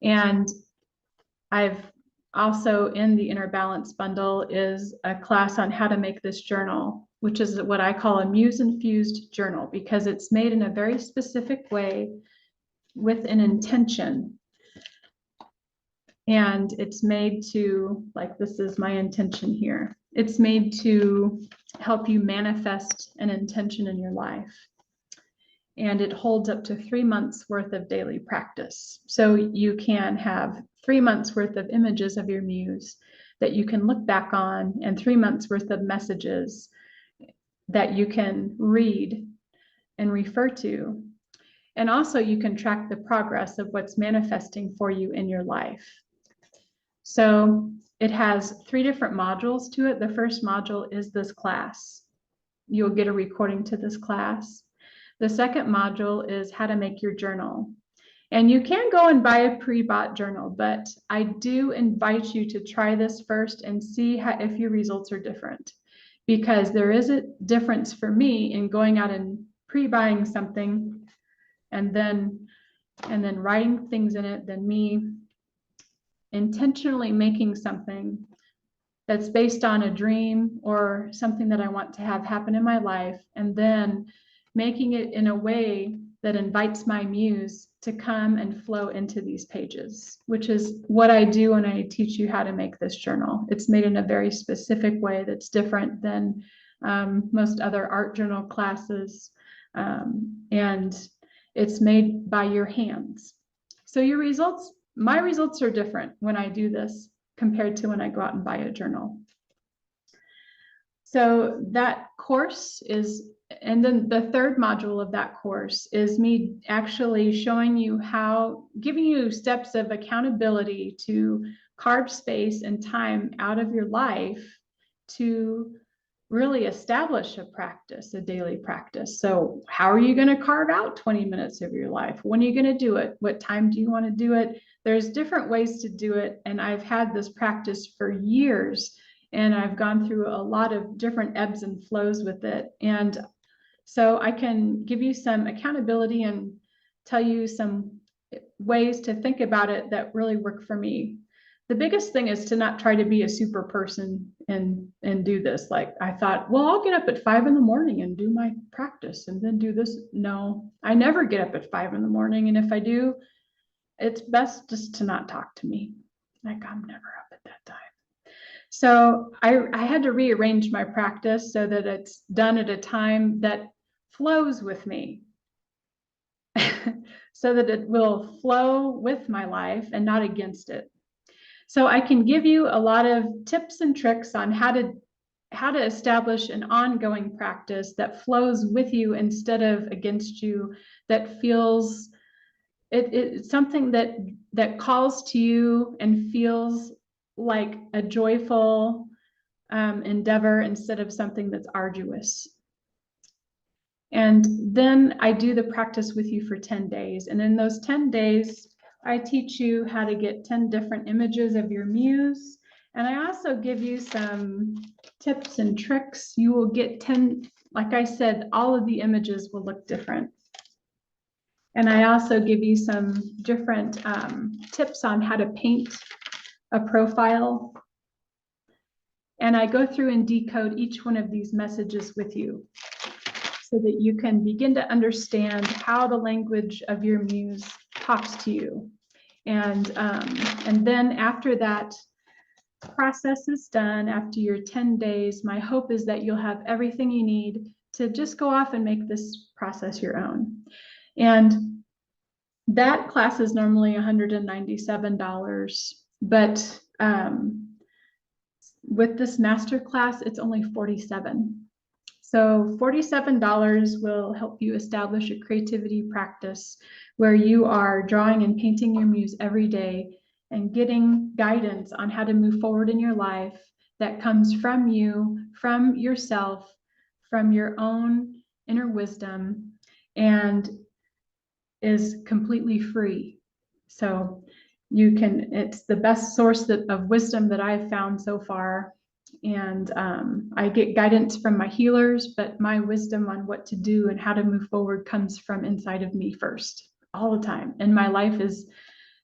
And I've also in the Inner Balance Bundle is a class on how to make this journal, which is what I call a muse-infused journal because it's made in a very specific way with an intention. And it's made to, like this is my intention here, it's made to help you manifest an intention in your life. And it holds up to 3 months worth of daily practice. So you can have 3 months worth of images of your muse that you can look back on and 3 months worth of messages that you can read and refer to. And also you can track the progress of what's manifesting for you in your life. So it has 3 different modules to it. The first module is this class. You'll get a recording to this class. The second module is how to make your journal. And you can go and buy a pre-bought journal, but I do invite you to try this first and see if your results are different. Because there is a difference for me in going out and pre-buying something and then writing things in it than me intentionally making something that's based on a dream or something that I want to have happen in my life, and then making it in a way that invites my muse to come and flow into these pages, which is what I do when I teach you how to make this journal. It's made in a very specific way that's different than most other art journal classes, and it's made by your hands. So your results, my results are different when I do this compared to when I go out and buy a journal. So that course is, and then the third module of that course is me actually showing you how, giving you steps of accountability to carve space and time out of your life to really establish a practice, a daily practice. So how are you going to carve out 20 minutes of your life? When are you going to do it? What time do you want to do it? There's different ways to do it. And I've had this practice for years, and I've gone through a lot of different ebbs and flows with it. And so I can give you some accountability and tell you some ways to think about it that really work for me. The biggest thing is to not try to be a super person and do this. Like I thought, well, I'll get up at 5 in the morning and do my practice and then do this. No, I never get up at 5 in the morning. And if I do, it's best just to not talk to me. Like I'm never up at that time. So I had to rearrange my practice so that it's done at a time that flows with me. So that it will flow with my life and not against it. So I can give you a lot of tips and tricks on how to establish an ongoing practice that flows with you instead of against you, that feels it's something that calls to you and feels like a joyful endeavor instead of something that's arduous. And then I do the practice with you for 10 days. And in those 10 days, I teach you how to get 10 different images of your muse. And I also give you some tips and tricks. You will get 10, like I said, all of the images will look different. And I also give you some different tips on how to paint a profile. And I go through and decode each one of these messages with you, so that you can begin to understand how the language of your muse talks to you. And then after that process is done, after your 10 days, my hope is that you'll have everything you need to just go off and make this process your own. And that class is normally $197, but with this masterclass, it's only $47. So $47 will help you establish a creativity practice where you are drawing and painting your muse every day and getting guidance on how to move forward in your life that comes from you, from yourself, from your own inner wisdom, and is completely free. So it's the best source of wisdom that I've found so far. And I get guidance from my healers, but my wisdom on what to do and how to move forward comes from inside of me first, all the time. And my life is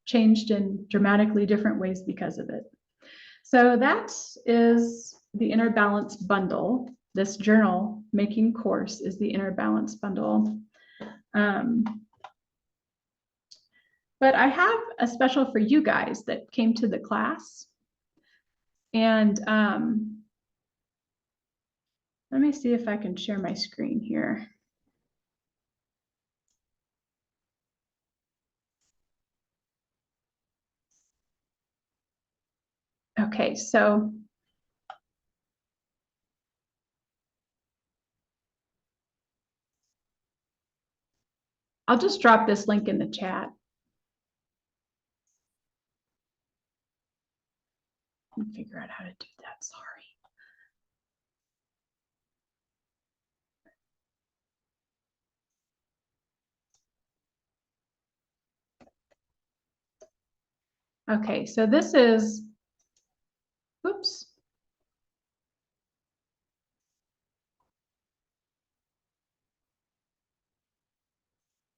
changed in dramatically different ways because of it. So that is the Inner Balance Bundle. This journal making course is the Inner Balance Bundle. But I have a special for you guys that came to the class. And let me see if I can share my screen here. Okay, so I'll just drop this link in the chat. And figure out how to do that, sorry. Okay, so this is, oops.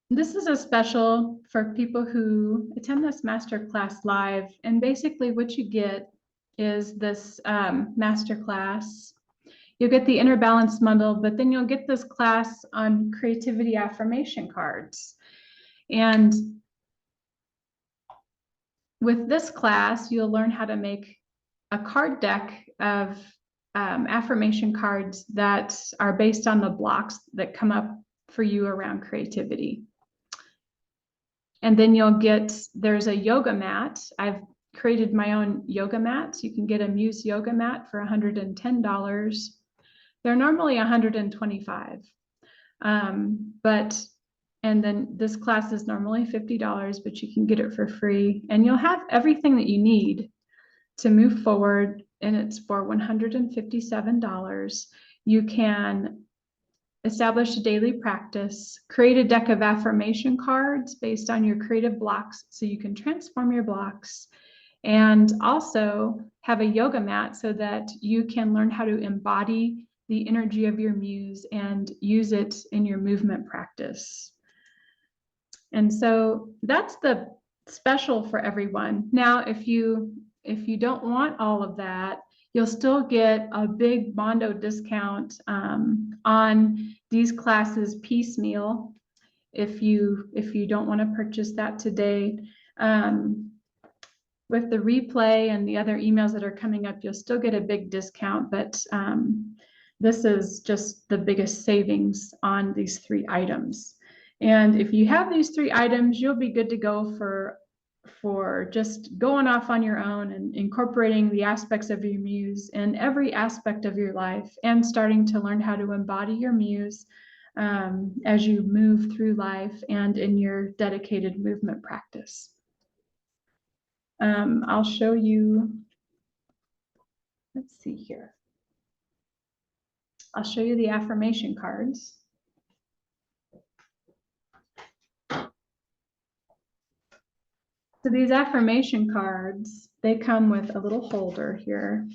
This is a special for people who attend this masterclass live. And basically what you get is this masterclass. You'll get the Inner Balance Bundle, but then you'll get this class on creativity affirmation cards. And with this class, you'll learn how to make a card deck of affirmation cards that are based on the blocks that come up for you around creativity. And then there's a yoga mat. I've created my own yoga mats. You can get a Muse yoga mat for $110. They're normally $125. And then this class is normally $50, but you can get it for free. And you'll have everything that you need to move forward, and it's for $157. You can establish a daily practice, create a deck of affirmation cards based on your creative blocks so you can transform your blocks, and also have a yoga mat so that you can learn how to embody the energy of your muse and use it in your movement practice. And so that's the special for everyone. Now, if you don't want all of that, you'll still get a big Bondo discount on these classes piecemeal if you don't want to purchase that today. With the replay and the other emails that are coming up, you'll still get a big discount, but this is just the biggest savings on these 3 items. And if you have these 3 items, you'll be good to go for just going off on your own and incorporating the aspects of your muse in every aspect of your life and starting to learn how to embody your muse as you move through life and in your dedicated movement practice. I'll show you, let's see here. I'll show you the affirmation cards. So these affirmation cards, they come with a little holder here.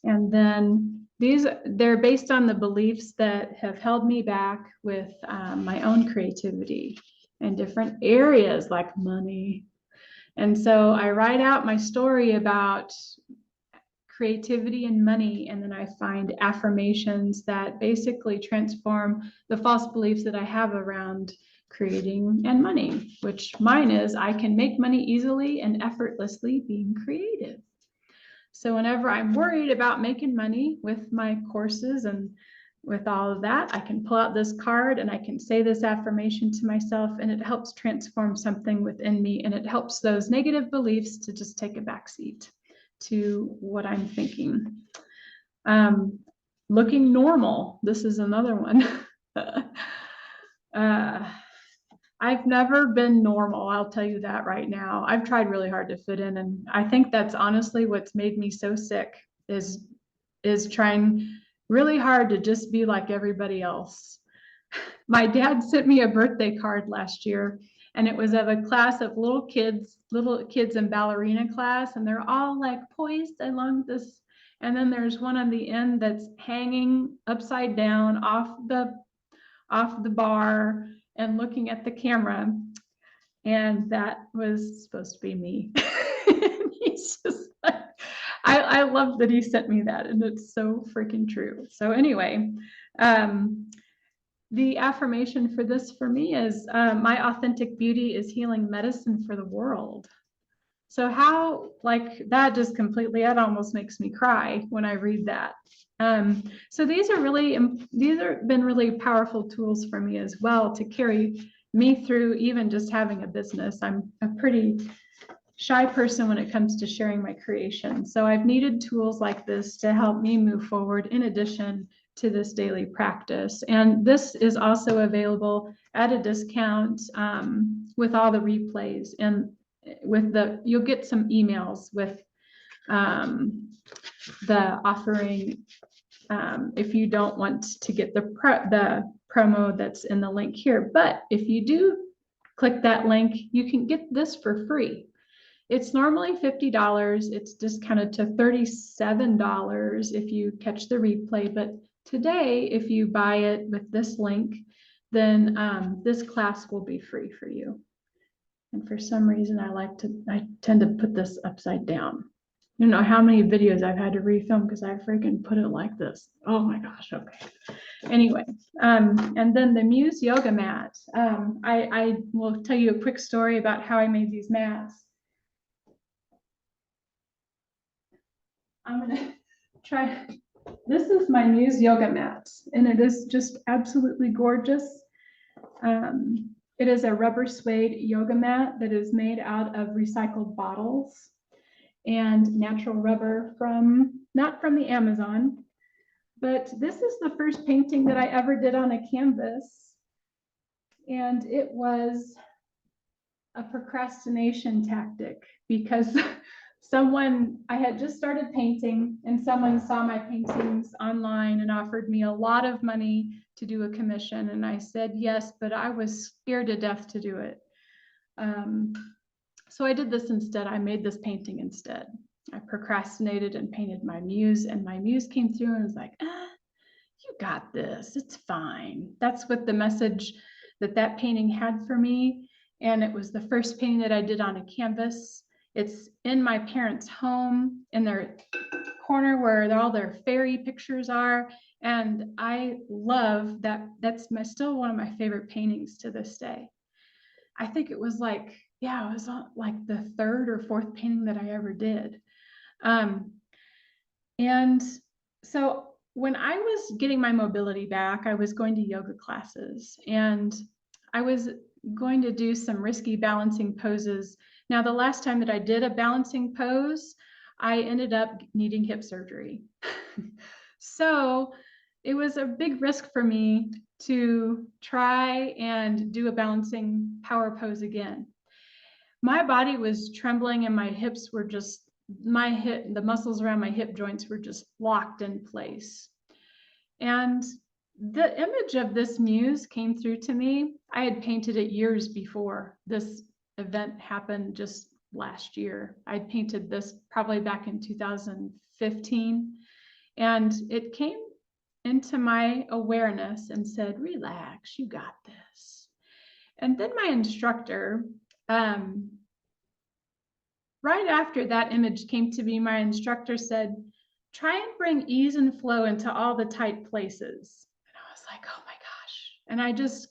And then they're based on the beliefs that have held me back with my own creativity in different areas like money. And so I write out my story about creativity and money, and then I find affirmations that basically transform the false beliefs that I have around creating and money, which mine is I can make money easily and effortlessly being creative. So whenever I'm worried about making money with my courses and with all of that, I can pull out this card and I can say this affirmation to myself, and it helps transform something within me, and it helps those negative beliefs to just take a backseat to what I'm thinking. Looking normal. This is another one. I've never been normal, I'll tell you that right now. I've tried really hard to fit in, and I think that's honestly what's made me so sick is trying really hard to just be like everybody else. My dad sent me a birthday card last year, and it was of a class of little kids in ballerina class, and they're all like poised along this, and then there's one on the end that's hanging upside down off the bar and looking at the camera, and that was supposed to be me. He's just like, I love that he sent me that, and it's so freaking true. So anyway, the affirmation for this for me is my authentic beauty is healing medicine for the world. So how, like, that just completely, it almost makes me cry when I read that. So these have been really powerful tools for me as well to carry me through even just having a business. I'm a pretty shy person when it comes to sharing my creation. So I've needed tools like this to help me move forward in addition to this daily practice. And this is also available at a discount with all the replays, and you'll get some emails with the offering if you don't want to get the promo that's in the link here. But if you do click that link, you can get this for free. It's normally $50. It's discounted to $37 if you catch the replay. But today, if you buy it with this link, then this class will be free for you. And for some reason, I tend to put this upside down. You know how many videos I've had to refilm because I freaking put it like this. Oh my gosh, okay. Anyway, and then the Muse yoga mat. I will tell you a quick story about how I made these mats. I'm gonna try, this is my Muse yoga mat, and it is just absolutely gorgeous. It is a rubber suede yoga mat that is made out of recycled bottles and natural rubber not from the Amazon, but this is the first painting that I ever did on a canvas. And it was a procrastination tactic because I had just started painting, and someone saw my paintings online and offered me a lot of money to do a commission. And I said yes, but I was scared to death to do it. So I did this instead. I made this painting instead. I procrastinated and painted my muse, and my muse came through and was like, you got this, it's fine. That's what the message that painting had for me. And it was the first painting that I did on a canvas. It's in my parents' home in their corner where all their fairy pictures are. And I love that. That's still one of my favorite paintings to this day. I think it was like, yeah, it was like the third or fourth painting that I ever did. And so when I was getting my mobility back, I was going to yoga classes, and I was going to do some risky balancing poses. Now, the last time that I did a balancing pose, I ended up needing hip surgery. So it was a big risk for me to try and do a balancing power pose again. My body was trembling and my hips were just, the muscles around my hip joints were just locked in place. And the image of this muse came through to me. I had painted it years before this event happened, just last year. I painted this probably back in 2015, and it came into my awareness and said, relax, you got this. And then my instructor, right after that image came to me, my instructor said, try and bring ease and flow into all the tight places. And I was like, oh my gosh. And I just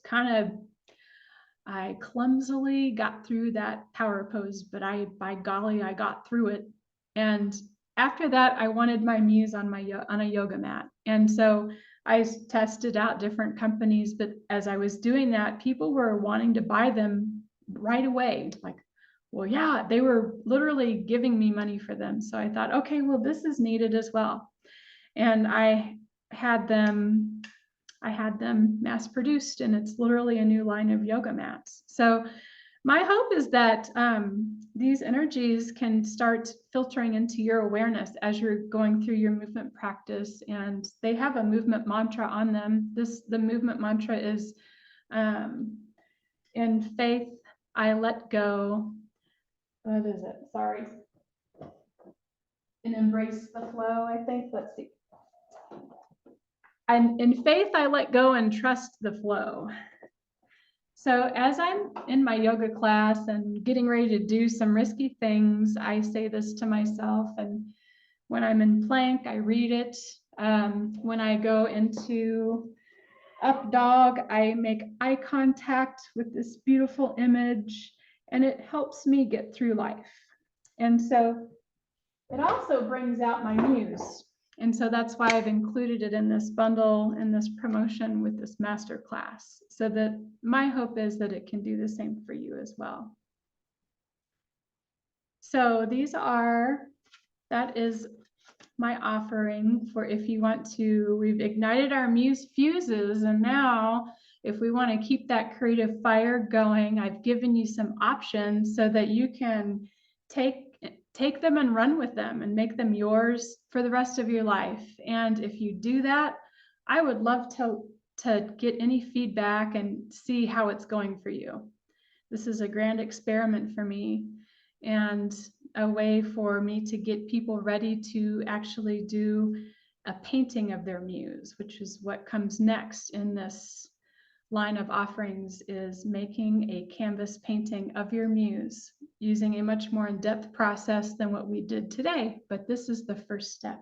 I clumsily got through that power pose, but by golly, I got through it. And after that, I wanted my muse on a yoga mat. And so I tested out different companies, but as I was doing that, people were wanting to buy them right away. Like, well, yeah, they were literally giving me money for them. So I thought, okay, well, this is needed as well. And I had them mass produced, and it's literally a new line of yoga mats. So my hope is that these energies can start filtering into your awareness as you're going through your movement practice. And they have a movement mantra on them. The movement mantra is, in faith, I let go. What is it? Sorry. And embrace the flow, I think. Let's see. In faith, I let go and trust the flow. So as I'm in my yoga class and getting ready to do some risky things, I say this to myself. And when I'm in plank, I read it. When I go into up dog, I make eye contact with this beautiful image, and it helps me get through life. And so it also brings out my muse. And so that's why I've included it in this bundle, in this promotion with this masterclass, so that my hope is that it can do the same for you as well. So that is my offering for if you want to. We've ignited our muse fuses, and now if we want to keep that creative fire going, I've given you some options so that you can take them and run with them and make them yours for the rest of your life. And if you do that, I would love to get any feedback and see how it's going for you. This is a grand experiment for me, and a way for me to get people ready to actually do a painting of their muse, which is what comes next in this line of offerings, is making a canvas painting of your muse using a much more in-depth process than what we did today. But this is the first step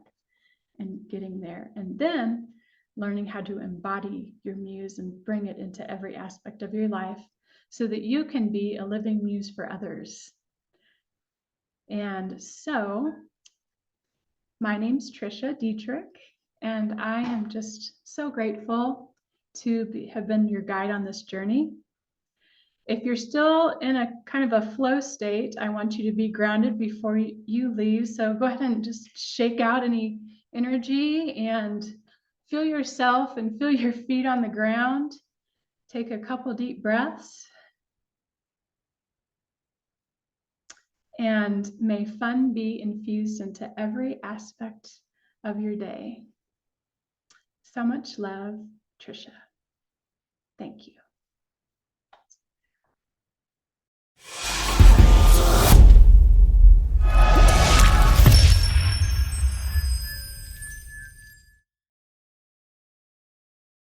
in getting there, and then learning how to embody your muse and bring it into every aspect of your life so that you can be a living muse for others. And so my name's Trisha Dietrich, and I am just so grateful to have been your guide on this journey. If you're still in a kind of a flow state, I want you to be grounded before you leave. So go ahead and just shake out any energy and feel yourself and feel your feet on the ground. Take a couple deep breaths. And may fun be infused into every aspect of your day. So much love, Trisha. Thank you.